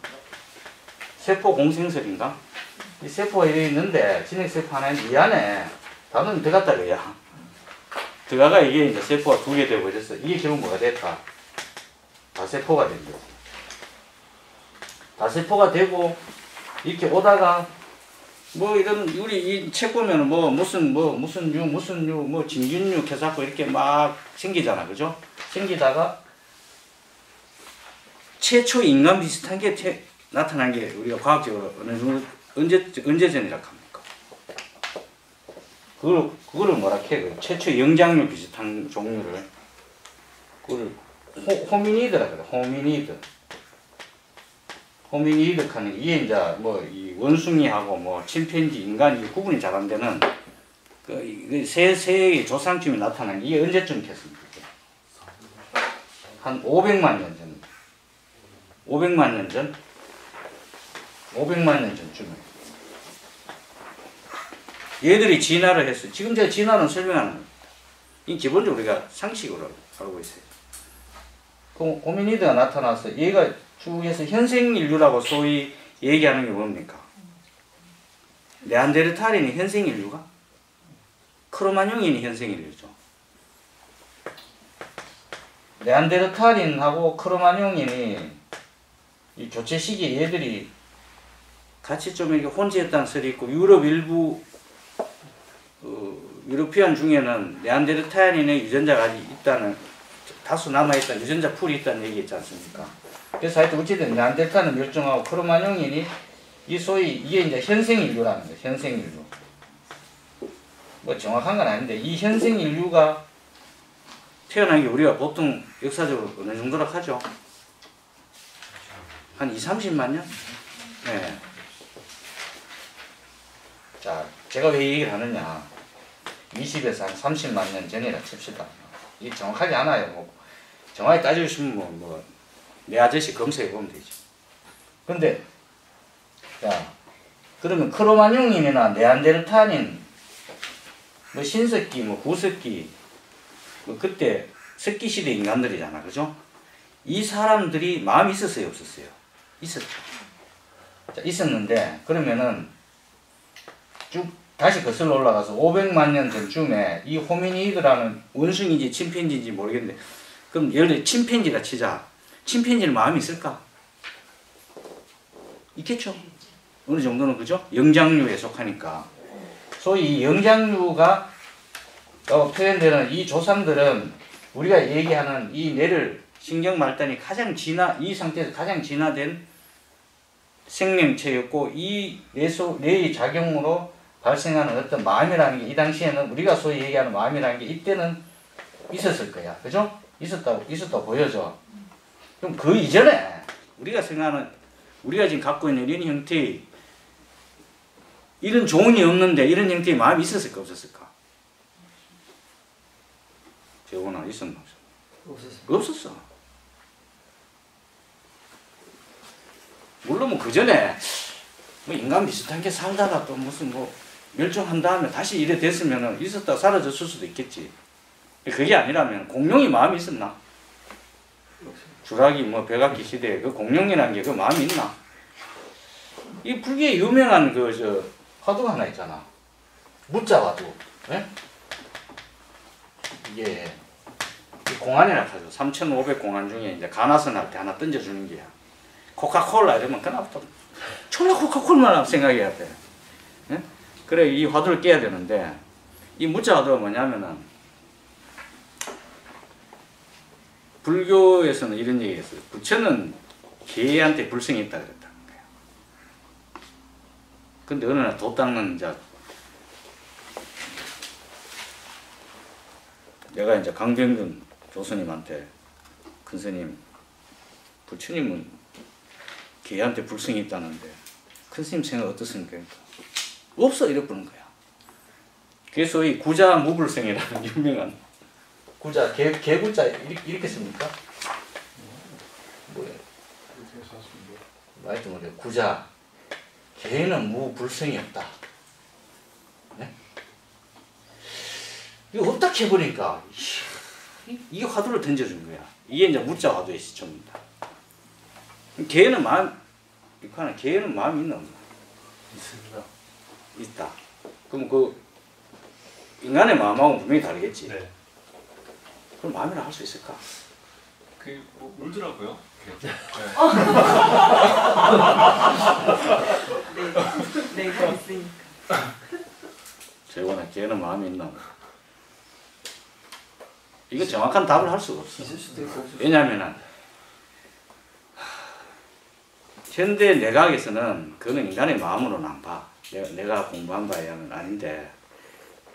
세포 공생설인가? 이 세포가 이래 있는데 진핵세포 하나 있는데 이 안에 단원이 들어갔다 그야. 들어가가 이게 이제 세포가 2개 되고 이랬어. 이게 결국 뭐가 됐다? 다세포가 된 거지. 다세포가 되고 이렇게 오다가 뭐 이런 우리 이 책 보면은 뭐 무슨 유 뭐 진균류 해갖고 이렇게 막 생기잖아, 그죠? 생기다가 최초 인간 비슷한 게 나타난 게 우리가 과학적으로 어느 정도 언제 전이라고 합니까? 그거를 뭐라 해? 최초 영장류 비슷한 종류를 그걸 호미니드라 그래. 호미니드 하는 이게 이제 뭐 이 원숭이하고 뭐 침팬지, 인간이 구분이 잘 안 되는 그 새의 조상쯤이 나타난 게 이게 언제쯤 됐습니까? 한 500만 년 전. 500만 년 전? 500만 년 전쯤에. 얘들이 진화를 했어요. 지금 제가 진화는 설명하는 겁니다. 이 기본적으로 우리가 상식으로 알고 있어요. 그럼 호미니드가 나타나서 얘가 쭉 해서 현생인류라고 소위 얘기하는 게 뭡니까? 네안데르탈인이 현생인류가? 크로마뇽인이 현생인류죠. 네안데르탈인하고 크로마뇽인이 이 교체 시기에 얘들이 같이 좀 이렇게 혼재했다는 설이 있고 유럽 일부 유로피안 중에는 네안데르탈인의 유전자가 있다는 다수 남아있다는 유전자 풀이 있다는 얘기 있지 않습니까? 그래서 하여튼 어쨌든 네안데르탈은 멸종하고 크로마뇽인이 이 소위 이게 이제 현생인류라는 거예요. 현생인류. 뭐 정확한 건 아닌데 이 현생인류가 태어난 게 우리가 보통 역사적으로 어느 정도라 하죠? 한 20-30만 년? 네. 자, 제가 왜 이 얘기를 하느냐. 20에서 한 30만 년 전이라 칩시다. 이게 정확하지 않아요. 뭐 정확히 따지시면 내 아저씨 검색해 보면 되죠. 근데 자, 그러면 크로마뇽인이나 네안데르탈인 뭐 신석기, 뭐 구석기, 뭐 그때 석기 시대 인간들이잖아, 그죠? 이 사람들이 마음이 있었어요, 없었어요? 있었죠. 자, 있었는데 그러면은 쭉 다시 거슬러 올라가서 500만 년 전쯤에 이 호미니드라는 원숭이인지 침팬지인지 모르겠는데 그럼 예를 들어 침팬지라 치자. 침팬지는 마음이 있을까? 있겠죠. 어느 정도는 그죠? 영장류에 속하니까. 소위 이 영장류가 표현되는 이 조상들은 우리가 얘기하는 이 뇌를 신경말단이 이 상태에서 가장 진화된 생명체였고 이 뇌의 작용으로 발생하는 어떤 마음이라는 게 이 당시에는 우리가 소위 얘기하는 마음이라는 게 이때는 있었을 거야. 그죠? 있었다고 보여져. 그럼 그 이전에 우리가 생각하는 우리가 지금 갖고 있는 이런 형태의 이런 종이 없는데 이런 형태의 마음이 있었을까 없었을까? 재원아 있었나 없었어. 물론 뭐 그 전에 뭐 인간 비슷한 게 살다가 또 무슨 뭐 멸종한 다음에 다시 이래 됐으면은 있었다 사라졌을 수도 있겠지. 그게 아니라면 공룡이 마음이 있었나? 주라기 뭐 백악기 시대에 그 공룡이라는 게 그 마음이 있나? 이 불교에 유명한 그 화두가 하나 있잖아. 무자 화두. 예? 이게 공안이라 하죠. 3,500 공안 중에 이제 가나선 할 때 하나 던져주는 게야. 코카콜라 이러면 그날부터 졸라 코카콜라만 생각해야 돼. 예? 그래 이 화두를 깨야 되는데 이 무자 화두가 뭐냐면은 불교에서는 이런 얘기가 있어요. 부처는 개한테 불성이 있다 그랬다는 거예요. 근데 어느 날 도 닦는 이제 내가 이제 강병준 교수님한테 큰 스님 부처님은 개한테 불성이 있다는데 큰 스님 생각 어떻습니까? 없어 이래 보는 거야. 그게 소위 구자 무불성이라는 유명한 구자 개구자 이렇게 씁니까? 뭐예요? 이렇게 샀습니다. 하여튼 뭐래 구자 개는 무불성이 없다. 네? 이거 없다 해보니까 이게 화두를 던져준 거야. 이게 이제 무자 화두의 시초입니다. 개는 개는 마음이 있나 없나? 있습니다. 있다. 그럼 그 인간의 마음하고는 분명히 다르겠지. 네. 그럼 마음이라 할 수 있을까? 그 울더라고요. 내가 있으니까. 재원아 개는 마음이 있나? 이거 정확한 답을 할 수가 없어. 있을 수도 있고 없을 수도 왜냐하면은 현대 내각에서는 그거는 인간의 마음으로는 안 봐. 내가 공부한 바에 의하면 아닌데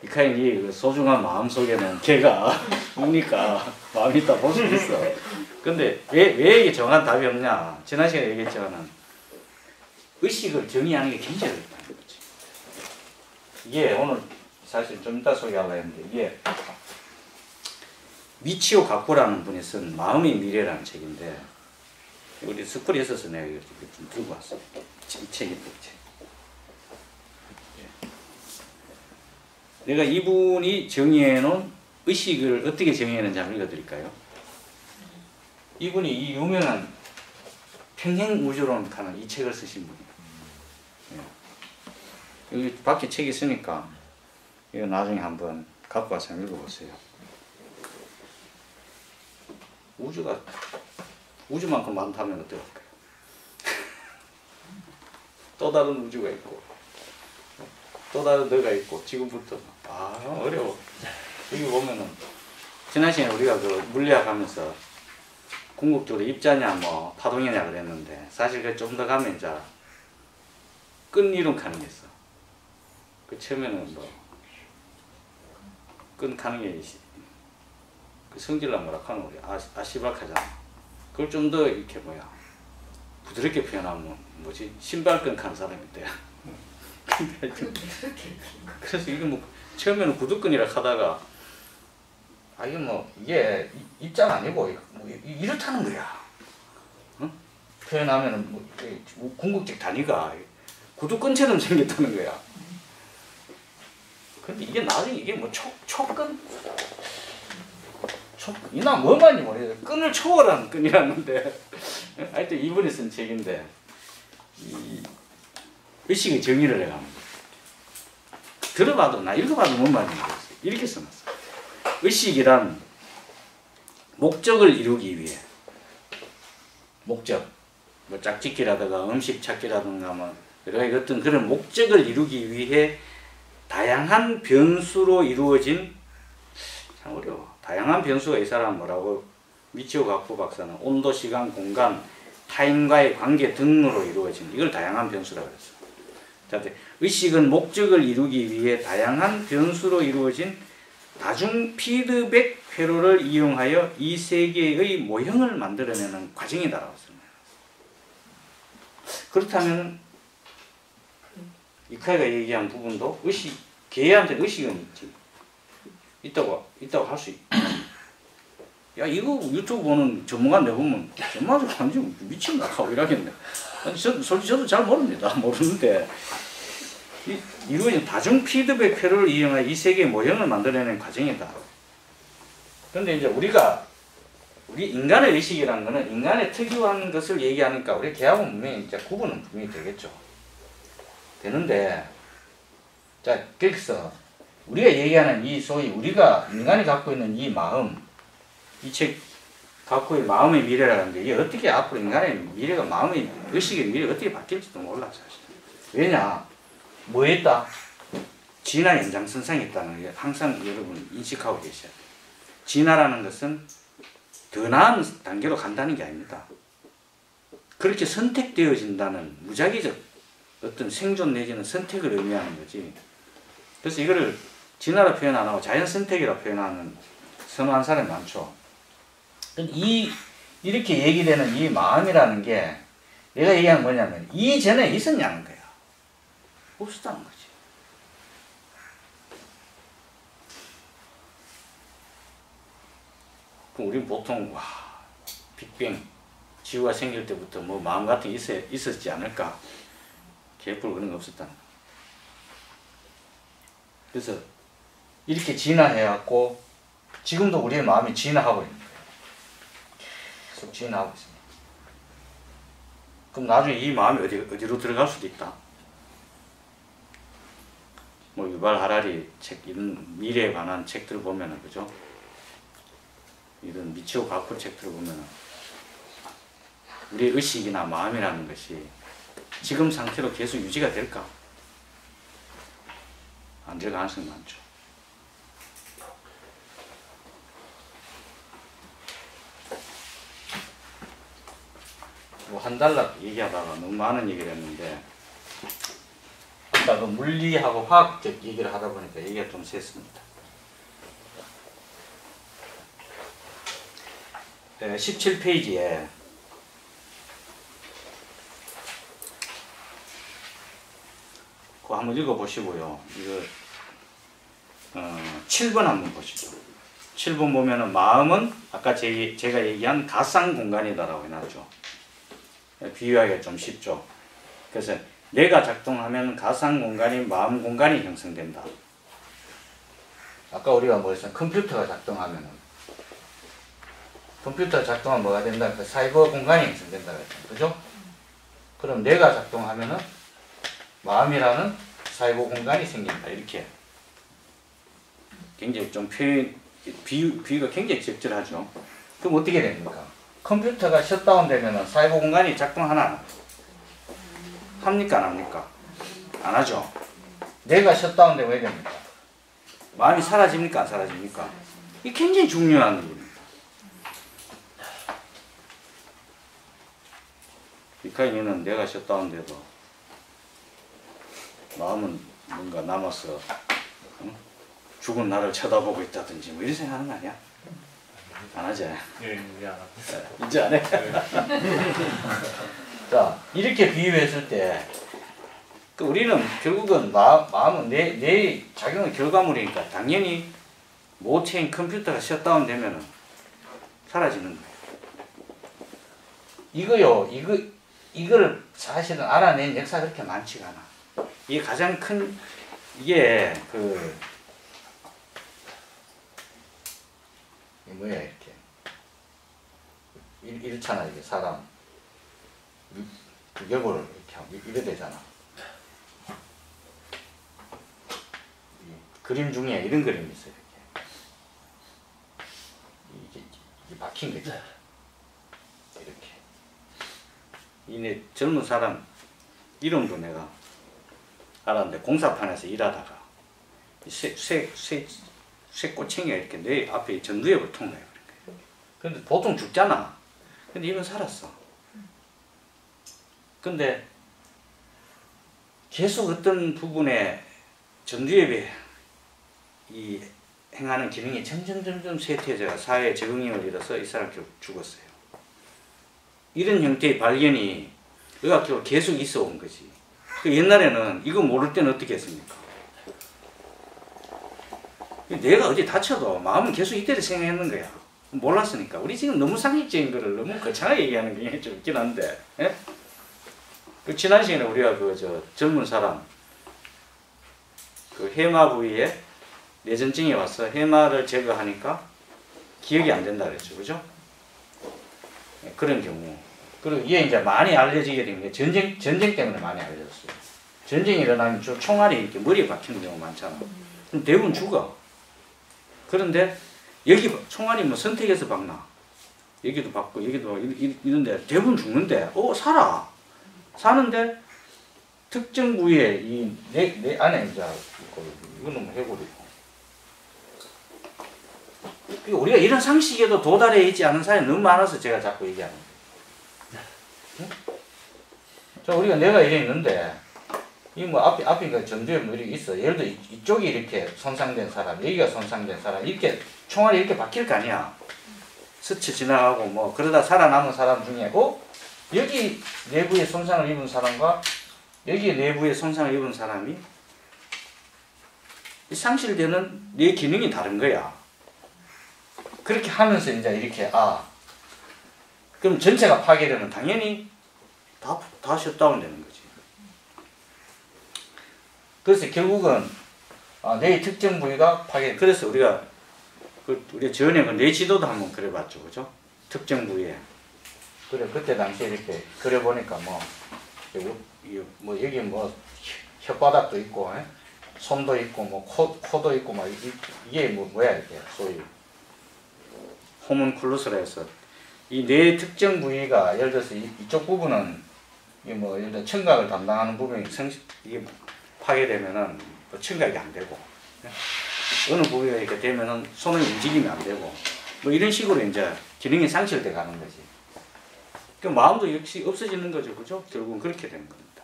이카인이 그 소중한 마음 속에는 개가 우니까 마음이 있다 볼 수 있어. 근데 왜 이게 정확한 답이 없냐? 지난 시간에 얘기했지만은 의식을 정의하는 게 굉장히 어렵다는 거지. 이게 오늘 사실 좀 이따 소개하려고 했는데 이게 미치오 가쿠라는 분이 쓴 마음의 미래라는 책인데 우리 스쿨에 있어서 내가 이거 좀 들고 왔어. 이 책인데 이 책. 내가 이분이 정의해놓은 의식을 어떻게 정의했는지 한번 읽어드릴까요? 이분이 이 유명한 평행우주론 하는 이 책을 쓰신 분이에요. 여기 밖에 책이 있으니까 이거 나중에 한번 갖고 와서 읽어보세요. 우주만큼 많다면 어떨까요? 또 다른 우주가 있고 또 다른 너가 있고 지금부터 어려워. 여기 보면은 지난 시간에 우리가 그 물리학 하면서 궁극적으로 입자냐 뭐 파동이냐 그랬는데 사실 그 좀 더 가면 이제 끈 이론 가는 게 있어. 그 처음에는 뭐 끈 가는 게 그 성질을 뭐라 하는 우리 아시발카잖아. 그걸 좀 더 이렇게 부드럽게 표현하면 뭐지 신발끈 가는 사람이 있대. 그래서 이게 뭐 처음에는 구두끈이라 하다가 이게 뭐 이게 입자가 아니고 이렇다는 거야. 응? 표현하면은 뭐 궁극적 단위가 구두끈처럼 생겼다는 거야. 근데 이게 나중에 이게 뭐 촉끈? 이나 뭐만이 모르겠어. 끈을 초월하는 끈이라는데 하여튼 이분이 쓴 책인데 이 의식의 정의를 해가 들어봐도 나 읽어봐도 뭔 말인지 모르겠어. 이렇게 써놨어. 의식이란 목적을 이루기 위해 목적 뭐 짝짓기라든가 음식 찾기라든가 뭐 여러 가지 어떤 그런 목적을 이루기 위해 다양한 변수로 이루어진 참 어려워. 다양한 변수가 이 사람 뭐라고 미치오 가쿠 박사는 온도, 시간, 공간, 타인과의 관계 등으로 이루어진 이걸 다양한 변수라고 했어. 자, 의식은 목적을 이루기 위해 다양한 변수로 이루어진 다중 피드백 회로를 이용하여 이 세계의 모형을 만들어내는 과정이다라고 했습니다. 그렇다면 이카이가 얘기한 부분도 개한테 의식은 있지. 있다고 할 수 있다. 야 이거 유튜브 보는 전문가 내보면 정말 완전 미친다 하고 이러겠네. 솔직히 저도 잘 모르는데 이루어진 다중 피드백 회로를 이용하여 이 세계의 모형을 만들어내는 과정이다. 근데 이제 우리 인간의 의식이라는 거는 인간의 특유한 것을 얘기하니까 우리 개하고는 분명히 이제 구분은 분명히 되겠죠. 되는데, 자, 그래서 우리가 얘기하는 이 소위 우리가 인간이 갖고 있는 이 마음, 이 책 갖고 있는 마음의 미래라는 게 이게 어떻게 앞으로 인간의 미래가 마음의 의식의 미래가 어떻게 바뀔지도 몰라 사실. 왜냐, 뭐 했다? 진화 연장선상이 있다는 게 항상 여러분 인식하고 계셔야 돼요. 진화라는 것은 더 나은 단계로 간다는 게 아닙니다. 그렇게 선택되어진다는 무작위적 어떤 생존 내지는 선택을 의미하는 거지. 그래서 이거를 진화로 표현 안 하고 자연 선택이라 표현하는 선호하는 사람이 많죠. 이렇게 얘기되는 이 마음이라는 게 내가 얘기하는 뭐냐면 이전에 있었냐는 거야. 없었다는 거지. 그럼 우리는 보통 와 빅뱅 지구가 생길 때부터 뭐 마음 같은 게 있었지 않을까? 개뿔 그런 거 없었다는 거야. 그래서 이렇게 진화해갖고 지금도 우리의 마음이 진화하고 있는 거예요. 계속 진화하고 있습니다. 그럼 나중에 이 마음이 어디로 들어갈 수도 있다. 뭐 유발 하라리 책 이런 미래에 관한 책들을 보면은 그죠? 이런 미치오 가쿠 책들을 보면은 우리의 의식이나 마음이라는 것이 지금 상태로 계속 유지가 될까? 안 될 가능성이 많죠. 뭐 한 달락 얘기하다가 너무 많은 얘기를 했는데 아까 그 물리하고 화학적 얘기를 하다 보니까 얘기가 좀 샜습니다. 17페이지에 그거 한번 읽어보시고요. 이거 7번 한번 보시죠. 7번 보면은 마음은 아까 제가 얘기한 가상 공간이다라고 해놨죠. 비유하기가 좀 쉽죠. 그래서 뇌가 작동하면 가상 공간이 마음 공간이 형성된다. 아까 우리가 뭐 했어요? 컴퓨터가 작동하면은 컴퓨터가 작동하면 뭐가 된다? 그 사이버 공간이 형성된다고 했잖아요. 그죠? 그럼 뇌가 작동하면은 마음이라는 사이버 공간이 생긴다. 이렇게. 굉장히 좀 비유가 굉장히 적절하죠. 그럼 어떻게 됩니까? 컴퓨터가 셧다운 되면은 사이버 공간이 작동하나? 합니까? 안 합니까? 안 하죠. 뇌가 셧다운 되면 왜 됩니까? 마음이 사라집니까? 안 사라집니까? 이게 굉장히 중요한 일입니다. 비카이는 뇌가 셧다운 돼도 마음은 뭔가 남아서 죽은 나를 쳐다보고 있다든지 뭐 이런 생각하는 거 아니야? 안 하지? 예, 미안합니다. 이제 안 해? 자, 이렇게 비유했을 때 우리는 결국은 마음은 내 작용의 결과물이니까 당연히 모체인 컴퓨터가 셧다운 되면은 사라지는 거예요. 이거를 사실은 알아낸 역사가 그렇게 많지가 않아. 이게 가장 큰, 이게 이게 뭐야, 이렇게. 이렇잖아, 이게 사람. 여보를 이렇게 하고, 이래 되잖아. 그림 중에 이런 그림이 있어요, 이렇게. 이게 박힌 거죠. 이렇게. 이네 젊은 사람 이름도 내가 알았는데 공사판에서 일하다가 쇠꼬챙이가 이렇게 내 앞에 전두엽을 통과해 버린 거예요. 근데 보통 죽잖아. 근데 이건 살았어. 근데 계속 어떤 부분에 전두엽에 이 행하는 기능이 점점 쇠퇴해져가 사회에 적응력을 잃어서 이 사람이 죽었어요. 이런 형태의 발견이 의학적으로 계속 있어 온 거지. 옛날에는 이거 모를 때는 어떻게 했습니까? 내가 어디 다쳐도 마음은 계속 이때를 생각했는 거야. 몰랐으니까. 우리 지금 너무 상식적인 거를 너무 거창하게 얘기하는 게 좀 있긴 한데. 예? 지난 시간에 우리가 젊은 사람 해마 부위에 뇌전증이 와서 해마를 제거하니까 기억이 안 된다 그랬죠. 그죠? 네, 그런 경우. 그리고 이게 이제 많이 알려지게 된 게 전쟁 때문에 많이 알려졌어요. 전쟁이 일어나면 저 총알이 이렇게 머리에 박히는 경우가 많잖아. 그럼 대부분 죽어. 그런데 여기 총알이 뭐 선택해서 박나? 여기도 박고 여기도 이런데 대부분 죽는데 살아. 사는데 특정 부위에 내 안에 이제 이거는 뭐 해골이고. 우리가 이런 상식에도 도달해 있지 않은 사람이 너무 많아서 제가 자꾸 얘기하는 거예요. 응? 자, 우리가 내가 이래 있는데 이 뭐 앞에 전두에 뭐 이렇게 있어. 예를 들어 이쪽이 이렇게 손상된 사람, 여기가 손상된 사람, 이렇게 총알이 이렇게 박힐 거 아니야. 스쳐 지나가고 뭐 그러다 살아남은 사람 중에 여기 내부에 손상을 입은 사람과 여기 내부에 손상을 입은 사람이 상실되는 내 기능이 다른 거야. 그렇게 하면서 이제 이렇게 그럼 전체가 파괴되면 당연히 다 셧다운 되는 거지. 그래서 결국은 뇌의 특정 부위가 파괴. 그래서 우리가 우리 전에 뇌 지도도 한번 그려봤죠, 그죠? 특정 부위에. 그래 그때 당시에 이렇게 그려보니까 여기 뭐 혓바닥도 있고, 손도 있고, 뭐 코도 있고, 막 이게 뭐야 이게 소위 호문클루스라 해서 이 뇌 특정 부위가 예를 들어서 이쪽 부분은 예를 들어 청각을 담당하는 부분이 이게 파괴되면은 청각이 안 되고, 어느 부위가 이렇게 되면은 손의 움직임이 안 되고, 뭐 이런 식으로 이제 기능이 상실돼 가는 거지. 그 마음도 역시 없어지는 거죠, 그죠? 결국은 그렇게 되는 겁니다.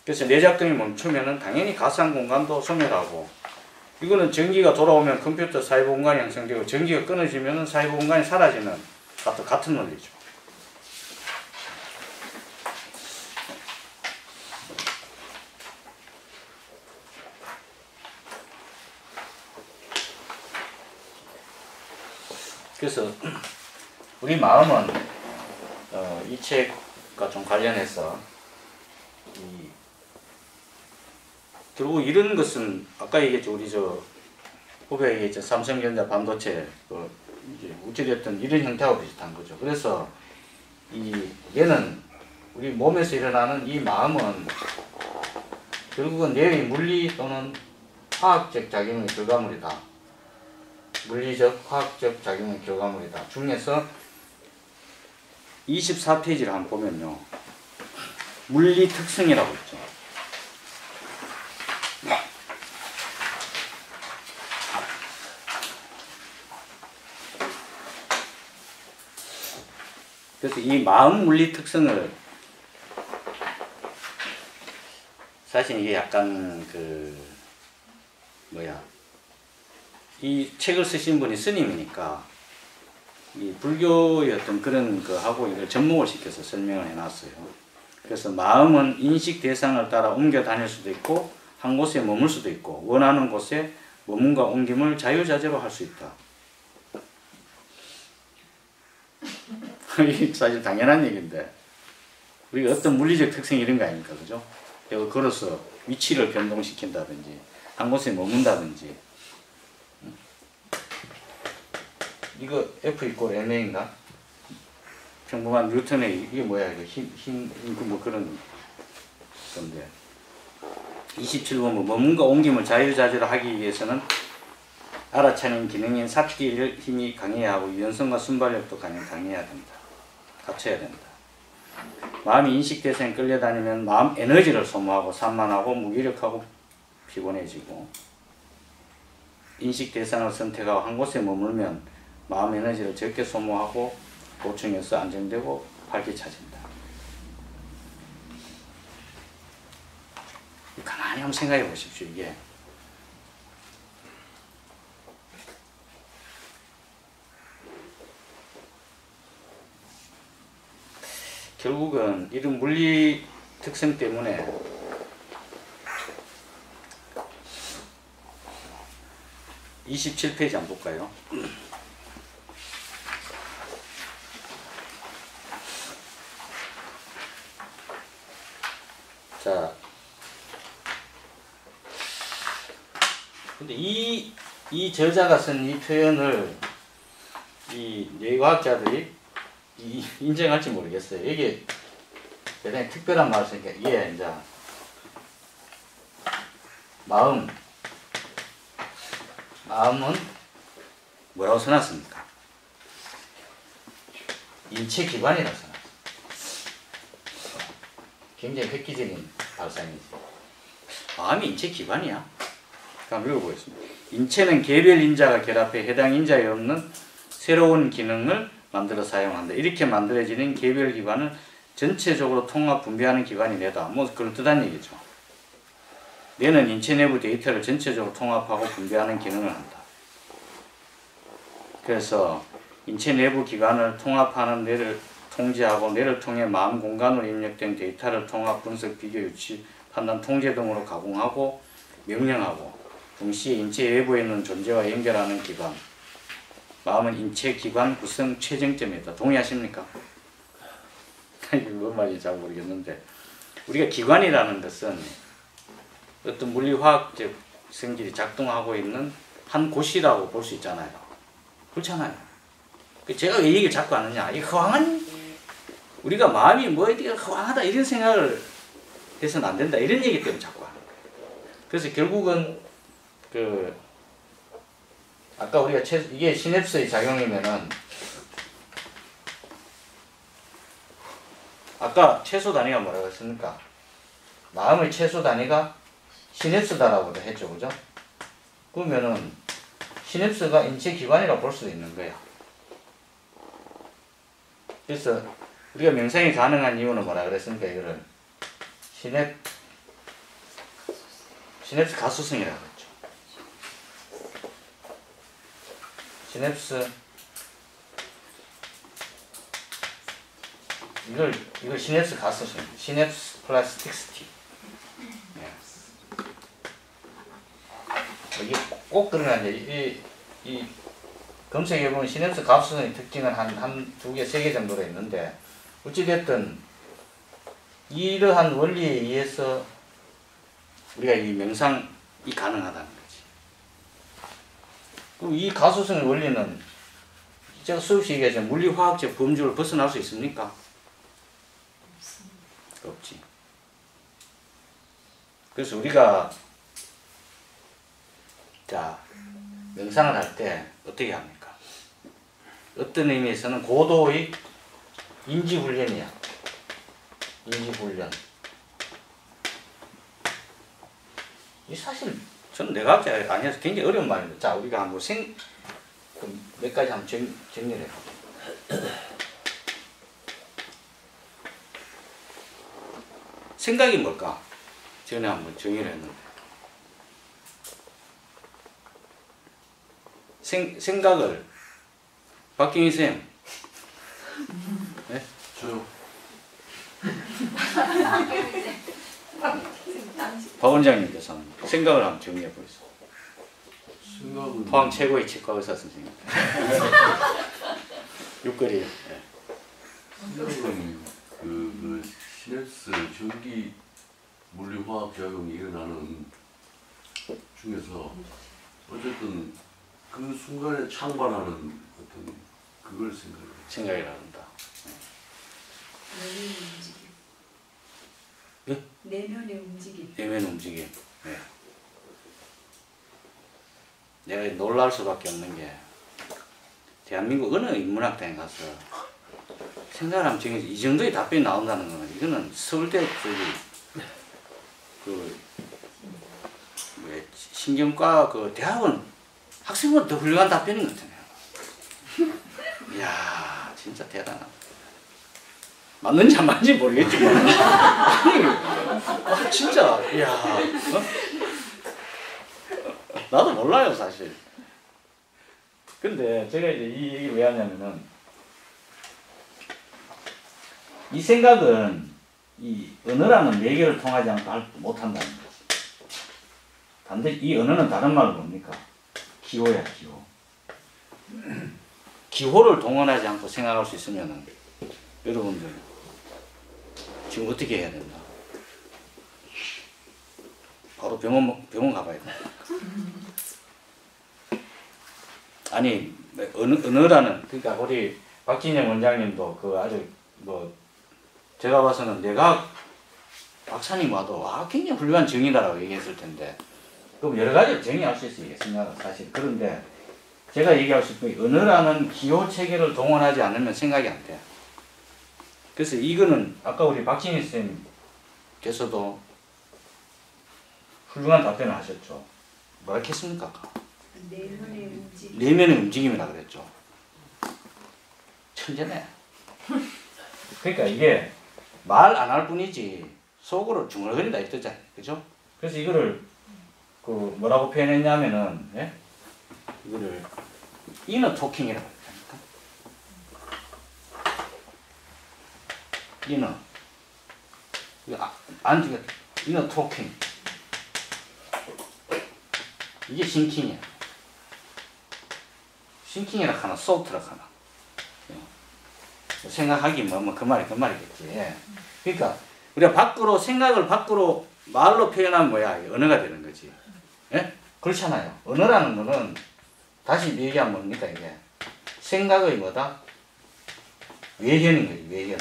그래서 뇌작동이 멈추면은 당연히 가상 공간도 소멸하고, 이거는 전기가 돌아오면 컴퓨터 사이버 공간이 형성되고, 전기가 끊어지면은 사이버 공간이 사라지는 같은 논리죠. 그래서 우리 마음은 이 책과 좀 관련해서 결국 이런 것은 아까 얘기했죠. 우리 후배 얘기했죠. 삼성전자 반도체 이제 어찌됐든 이런 형태하고 비슷한 거죠. 그래서 얘는 우리 몸에서 일어나는 이 마음은 결국은 뇌의 물리 또는 화학적 작용의 결과물이다. 물리적, 화학적 작용의 결과물이다. 중에서 24페이지를 한번 보면요. 물리 특성이라고 있죠. 그래서 이 마음 물리 특성을 사실 이게 약간 이 책을 쓰신 분이 스님이니까 이 불교의 어떤 그런 거하고 이걸 접목을 시켜서 설명을 해놨어요. 그래서 마음은 인식 대상을 따라 옮겨 다닐 수도 있고 한 곳에 머물 수도 있고 원하는 곳에 머문과 옮김을 자유자재로 할 수 있다. 이게 사실 당연한 얘기인데 우리가 어떤 물리적 특성이 이런 거 아닙니까, 그죠? 이걸 걸어서 위치를 변동시킨다든지 한 곳에 머문다든지. 이거 F 이꼴 MA인가? 평범한 뉴턴의 이게 뭐야, 이거 뭐 그런 건데. 27번 머문과 옮김을 자유자재로 하기 위해서는 알아차리는 기능인 삭기 힘이 강해야 하고 유연성과 순발력도 강해야 된다. 갖춰야 된다. 마음이 인식 대상에 끌려다니면 마음 에너지를 소모하고 산만하고 무기력하고 피곤해지고, 인식 대상을 선택하고 한 곳에 머물면 마음 에너지를 적게 소모하고 보충해서 안정되고 활기차진다. 가만히 한번 생각해 보십시오. 이게 결국은 이런 물리 특성 때문에 (27페이지) 한번 볼까요? 자, 근데 이 저자가 쓴 이 표현을 이 뇌과학자들이 인정할지 모르겠어요. 이게 대단히 특별한 말씀이니까 이게 이제 마음은 뭐라고 써놨습니까? 인체 기관이라고 써놨어요. 굉장히 획기적인 발상이지. 마음이 인체 기관이야? 한번 읽어보겠습니다. 인체는 개별 인자가 결합해 해당 인자에 없는 새로운 기능을 만들어 사용한다. 이렇게 만들어지는 개별 기관을 전체적으로 통합 분배하는 기관이 뇌다. 뭐 그럴듯한 얘기죠. 뇌는 인체 내부 데이터를 전체적으로 통합하고 분배하는 기능을 한다. 그래서 인체 내부 기관을 통합하는 뇌를 통제하고 뇌를 통해 마음 공간으로 입력된 데이터를 통합, 분석, 비교, 유치, 판단, 통제 등으로 가공하고 명령하고 동시에 인체 외부에 있는 존재와 연결하는 기관. 마음은 인체 기관 구성 최정점이다. 동의하십니까? 이게 뭔 말인지 잘 모르겠는데 우리가 기관이라는 것은 어떤 물리화학적 성질이 작동하고 있는 한 곳이라고 볼 수 있잖아요. 그렇잖아요. 제가 왜 얘기를 자꾸 하느냐. 이 허황한 우리가 마음이 뭐 이렇게 허황하다 이런 생각을 해서는 안 된다 이런 얘기 때문에 자꾸 하는 거예요. 그래서 결국은 아까 우리가 이게 시냅스의 작용이면은 아까 최소 단위가 뭐라고 했습니까? 마음의 최소 단위가 시냅스다라고도 했죠, 그죠? 그러면은 시냅스가 인체 기관이라고 볼 수도 있는 거야. 그래서 우리가 명상이 가능한 이유는 뭐라 그랬습니까? 이거를 시냅스 가소성이라고 했죠. 시냅스 이걸 시냅스 가소성, 시냅스 플라스틱시티. 이게 꼭 그런 게 아니에요. 이 검색해보면 시냅스 가소성의 특징은 한 2개, 3개 정도로 있는데 어찌됐든 이러한 원리에 의해서 우리가 이 명상이 가능하다는 거지. 그럼 이 가소성의 원리는 제가 수없이 얘기하지만 물리화학적 범주를 벗어날 수 있습니까? 없지. 그래서 우리가 명상을 할 때 어떻게 합니까? 어떤 의미에서는 고도의 인지훈련이야. 인지훈련. 이 사실 저는 뇌과학자 아니어서 굉장히 어려운 말입니다. 자, 우리가 한번 몇 가지 한번 정리를 해볼게요. 생각이 뭘까? 전에 한번 정의를 했는데 생각을 박경희 쌤 네? 저요. 박 원장님께서는 생각을 한번 정리해 보겠습니다. 생각은 포항 최고의 치과 의사 선생님. 육거리. 네. 생각은 그 시냅스 전기 물리화학 작용이 일어나는 중에서 어쨌든 그 순간에 창발하는 어떤 그걸 생각을 한다. 내면의 움직임. 내면 움직임. 네. 내가 놀랄 수밖에 없는 게 대한민국 어느 인문학당에 가서 생각을 하면 이 정도의 답변이 나온다는 거는 이거는 서울대 신경과 대학원 학생보다 더 훌륭한 답변인 것 같아요. 이야, 진짜 대단하다. 맞는지 안 맞는지 모르겠지만. 아니, 진짜, 이야. 나도 몰라요, 사실. 근데 제가 이제 이 얘기를 왜 하냐면은, 이 생각은 이 언어라는 매개를 통하지 않고 못한다는 거지. 반드시 이 언어는 다른 말로 뭡니까? 기호야, 기호. 기호를 동원하지 않고 생각할 수 있으면은 여러분들 지금 어떻게 해야 된다? 바로 병원 가봐야 돼. 아니 언어라는, 그러니까 우리 박진영 원장님도 그 아주 뭐 제가 봐서는 내가 박사님 와도 와 굉장히 훌륭한 정의다라고 얘기했을 텐데, 그럼 여러 가지로 정의할 수 있어요. 이게 생각은 사실. 그런데 제가 얘기할 수 있는 언어라는 기호 체계를 동원하지 않으면 생각이 안 돼. 그래서 이거는 아까 우리 박진희 선생님께서도 훌륭한 답변을 하셨죠. 뭐라 했습니까? 내면의 움직임. 내면의 움직임이라 그랬죠. 천재네. 그러니까 이게 말 안 할 뿐이지 속으로 중얼거린다 이 뜻이잖아요. 그죠? 그래서 이거를 그 뭐라고 표현했냐면은, 예? 이거를 이너 토킹이라고 했다니까. 이너. 이거 안지가 이너 토킹. 이게 싱킹이야. 싱킹이라 하나, 소프트라 하나. 생각하기 뭐 그 말이겠지. 그러니까 우리가 밖으로 생각을 밖으로 말로 표현하면 뭐야? 언어가 되는 거지. 예? 그렇잖아요. 언어라는 거는 다시 얘기하면 뭡니까 이게? 생각의 뭐다? 외현인 거지. 외현.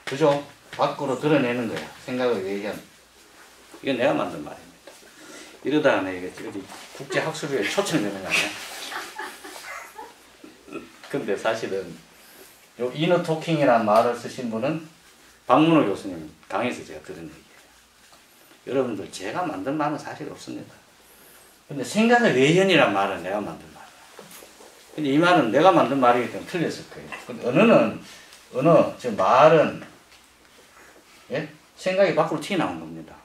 그죠? 밖으로 드러내는 거야. 생각의 외현. 이건 내가 만든 말입니다. 이러다가 내가 어디 국제학술회에 초청되는 거 아니야? 근데 사실은 요 이너 토킹이라는 말을 쓰신 분은 박문호 교수님 강의에서 제가 들은 얘기예요. 여러분들 제가 만든 말은 사실 없습니다. 근데 생각의 외현이라는 말은 내가 만든 말이야. 근데 이 말은 내가 만든 말이기 때문에 틀렸을 거예요. 근데 언어, 즉 말은, 예? 생각이 밖으로 튀어나온 겁니다.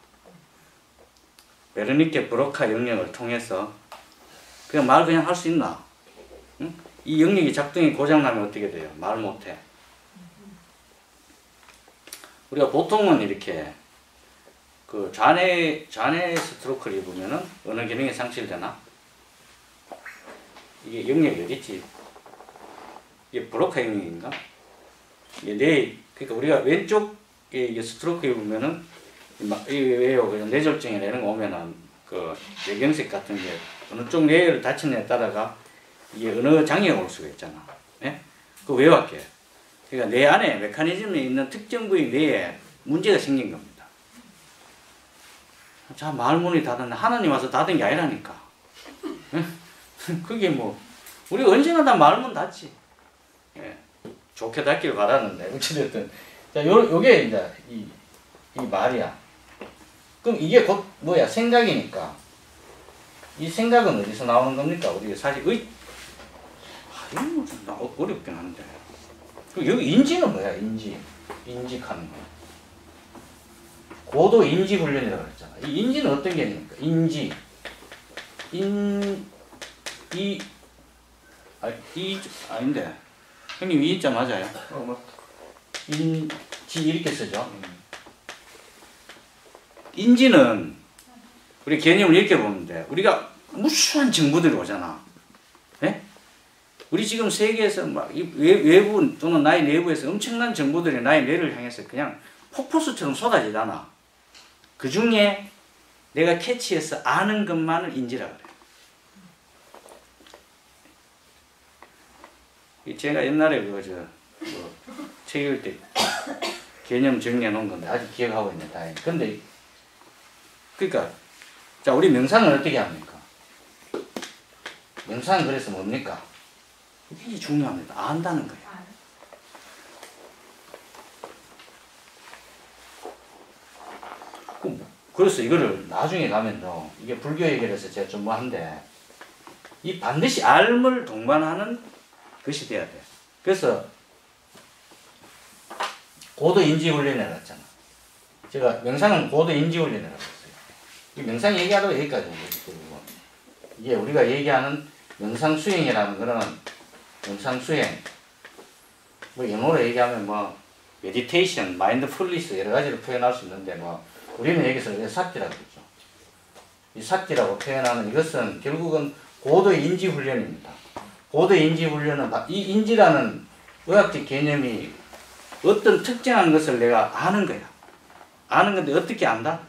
베르니케 브로카 영역을 통해서 그냥 말 그냥 할 수 있나? 응? 이 영역이 작동이 고장나면 어떻게 돼요? 말 못해. 우리가 보통은 이렇게 그 좌뇌 스트로크를 입으면은 어느 기능이 상실되나? 이게 영역이 어딨지? 이게 브로카 영역인가? 이게 그러니까 우리가 왼쪽에 이게 스트로크 입으면은 왜요? 뇌졸중이나 이런 거 오면은 그 뇌경색 같은 게 어느 쪽 뇌를 다치느냐에 따라가 이게 어느 장애가 올 수가 있잖아. 예? 그거 왜 왔게? 그러니까 뇌 안에 메커니즘에 있는 특정 부위 뇌에 문제가 생긴 겁니다. 자, 말문이 닫았네. 하나님 와서 닫은 게 아니라니까. 예? 그게 뭐, 우리가 언제나 다 말문 닫지. 예. 좋게 닫길 바라는데, 어찌됐든. 자, 요게 이제 이 말이야. 그럼 이게 곧 뭐야? 생각이니까. 이 생각은 어디서 나오는 겁니까? 우리가 사실, 이건 좀 어렵긴 한데. 여기 인지는 뭐야? 인직하는 거. 고도 인지 훈련이라고 그랬잖아. 이 인지는 어떤 개념입니까? 인지. 아닌데. 형님 이 인자 맞아요? 맞다. 인지 이렇게 쓰죠. 인지는 우리 개념을 이렇게 보면 돼. 우리가 무수한 정보들이 오잖아. 네? 우리 지금 세계에서 막 외부 또는 나의 내부에서 엄청난 정보들이 나의 뇌를 향해서 그냥 폭포수처럼 쏟아지잖아. 그 중에 내가 캐치해서 아는 것만을 인지라 그래. 제가 옛날에 책 읽을 때 개념 정리해 놓은 건데 아직 기억하고 있네, 다행히. 근데 그러니까 자, 우리 명상을 어떻게 합니까? 명상은 그래서 뭡니까? 이게 중요합니다. 안다는 거예요. 그래서 이거를 나중에 가면요, 이게 불교 얘기라서 제가 좀 한데, 이 반드시 알을 동반하는 것이 돼야 돼. 그래서 고도 인지 훈련이라고 했잖아. 제가 명상은 고도 인지 훈련이라고 했어요. 이 명상 얘기하다가 여기까지 온 거지. 이게 우리가 얘기하는 명상 수행이라는 거는 명상 수행, 뭐 영어로 얘기하면 뭐 메디테이션, 마인드풀니스 여러 가지로 표현할 수 있는데 뭐 우리는 여기서 사티라고 그러죠. 이 사티라고 표현하는 이것은 결국은 고도 인지 훈련입니다. 고도 인지 훈련은 이 인지라는 의학적 개념이 어떤 특정한 것을 내가 아는 거야. 아는 건데 어떻게 안다?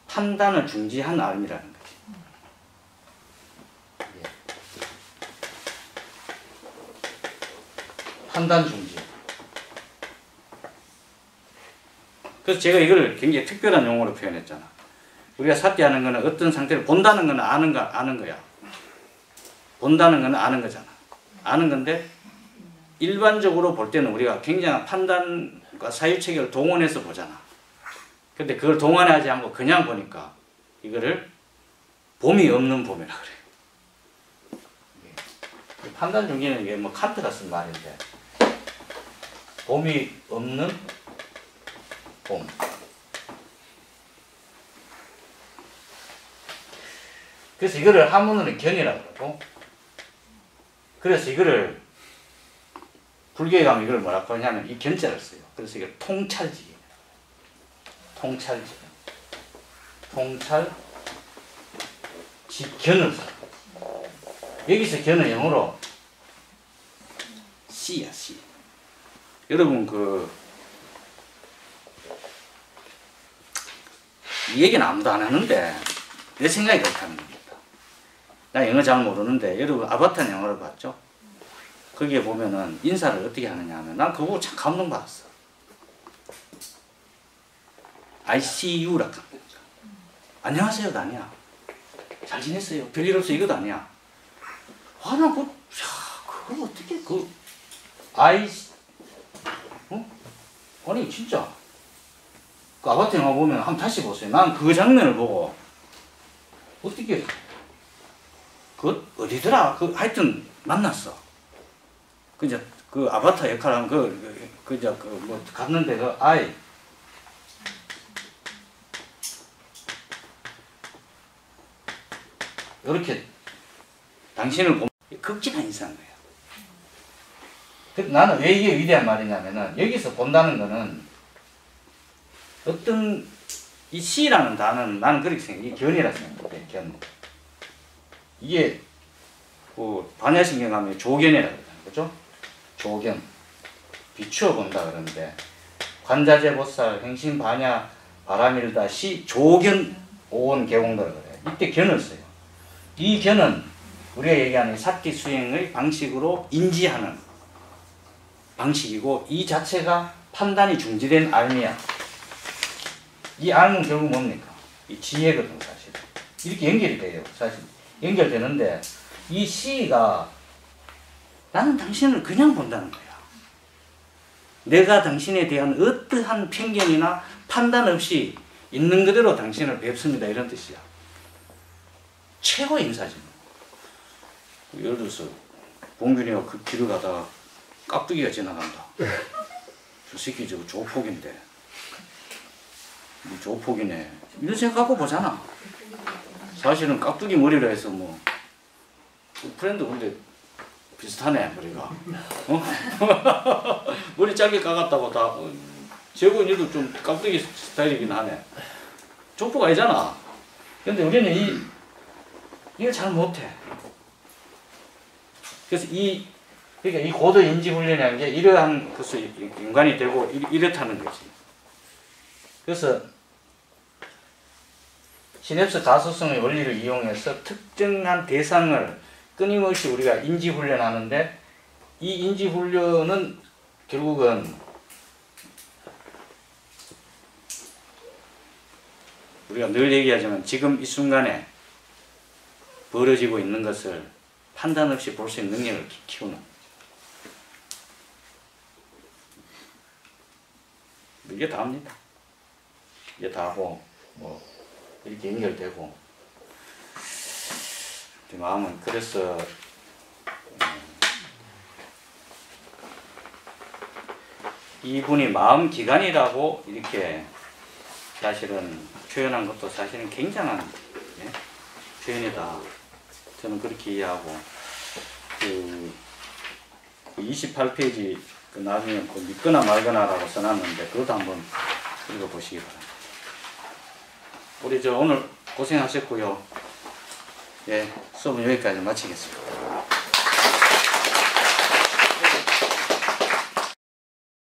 판단을 중지한 알이라는 거지. 판단 중지. 그래서 제가 이걸 굉장히 특별한 용어로 표현했잖아. 우리가 삿대하는 거는 어떤 상태를 본다는 거는 아는 거야. 본다는 거는 아는 거잖아. 아는 건데 일반적으로 볼 때는 우리가 굉장한 판단과 사유체계를 동원해서 보잖아. 근데 그걸 동원하지 않고 그냥 보니까 이거를 봄이 없는 봄이라 그래요. 판단 중기는 이게 뭐 칸트가 쓴 말인데 봄이 없는 봄. 그래서 이거를 한문으로는 견이라고 그러고, 그래서 이거를 불교에 가면 이걸 뭐라고 하냐면 이 견자를 써요. 그래서 이게 통찰지. 통찰지. 통찰 견을 써. 여기서 견은 영어로 C야, C. 여러분 이 얘기는 아무도 안 하는데 내 생각이 그렇다는 겁니다. 나 영어 잘 모르는데 여러분 아바타는 영어를 봤죠? 거기에 보면은 인사를 어떻게 하느냐 하면 난 그거 보고 참 감동받았어. I see you라고 합니다. 안녕하세요도 아니야. 잘 지냈어요. 별일 없어 이것도 아니야. 아, 나 그걸 어떻게 아니 진짜 그 아바타 영화 보면 한번 다시 보세요. 난 그 장면을 보고 어떻게 어디더라? 하여튼 만났어. 그 아바타 역할하는 뭐 갔는데 그 아이 이렇게 당신을 보면 극진한 인사인 거야. 나는 왜 이게 위대한 말이냐면은 여기서 본다는 거는 어떤 이 시라는 단어는 나는 그렇게 생각해. 이게 견이라 생각해. 견. 이게 반야신경 가면 조견이라고 그러잖아요. 그죠? 조견. 비추어 본다 그러는데 관자재보살, 행신반야, 바라밀다, 시, 조견, 오온, 개공도라 그래요. 이때 견을 써요. 이 견은 우리가 얘기하는 사기 수행의 방식으로 인지하는 방식이고 이 자체가 판단이 중지된 알미야. 이 알은 결국 뭡니까? 이 지혜거든 사실. 이렇게 연결이 돼요. 사실 연결되는데 이 시가 나는 당신을 그냥 본다는 거야. 내가 당신에 대한 어떠한 편견이나 판단 없이 있는 그대로 당신을 뵙습니다. 이런 뜻이야. 최고의 인사지. 예를 들어서 봉균이가 그 길을 가다가 깍두기가 지나간다. 저 새끼 저거 조폭인데. 조폭이네. 이런 생각하고 보잖아. 사실은 깍두기 머리라 해서 뭐 프렌드 근데 비슷하네 머리가. 머리 짧게 깎았다고 다 재곤이도 좀 깍두기 스타일이긴 하네. 조폭 아니잖아. 근데 우리는 이걸 잘 못해. 그래서 그러니까 이 고도 인지 훈련이라는 게 이러한 것을 연관이 되고 이렇다는 거지. 그래서 시냅스 가소성의 원리를 이용해서 특정한 대상을 끊임없이 우리가 인지 훈련하는데 이 인지 훈련은 결국은 우리가 늘 얘기하지만 지금 이 순간에 벌어지고 있는 것을 판단 없이 볼 수 있는 능력을 키우는 거죠. 이게 다입니다. 이게 다고 뭐 이렇게 연결되고 마음은 그래서 이분이 마음 기관이라고 이렇게 사실은 표현한 것도 사실은 굉장한 표현이다. 저는 그렇게 이해하고 그 28페이지 그 나중에 그 믿거나 말거나라고 써놨는데 그것도 한번 읽어보시기 바랍니다. 우리 오늘 고생하셨고요. 예, 수업은 여기까지 마치겠습니다.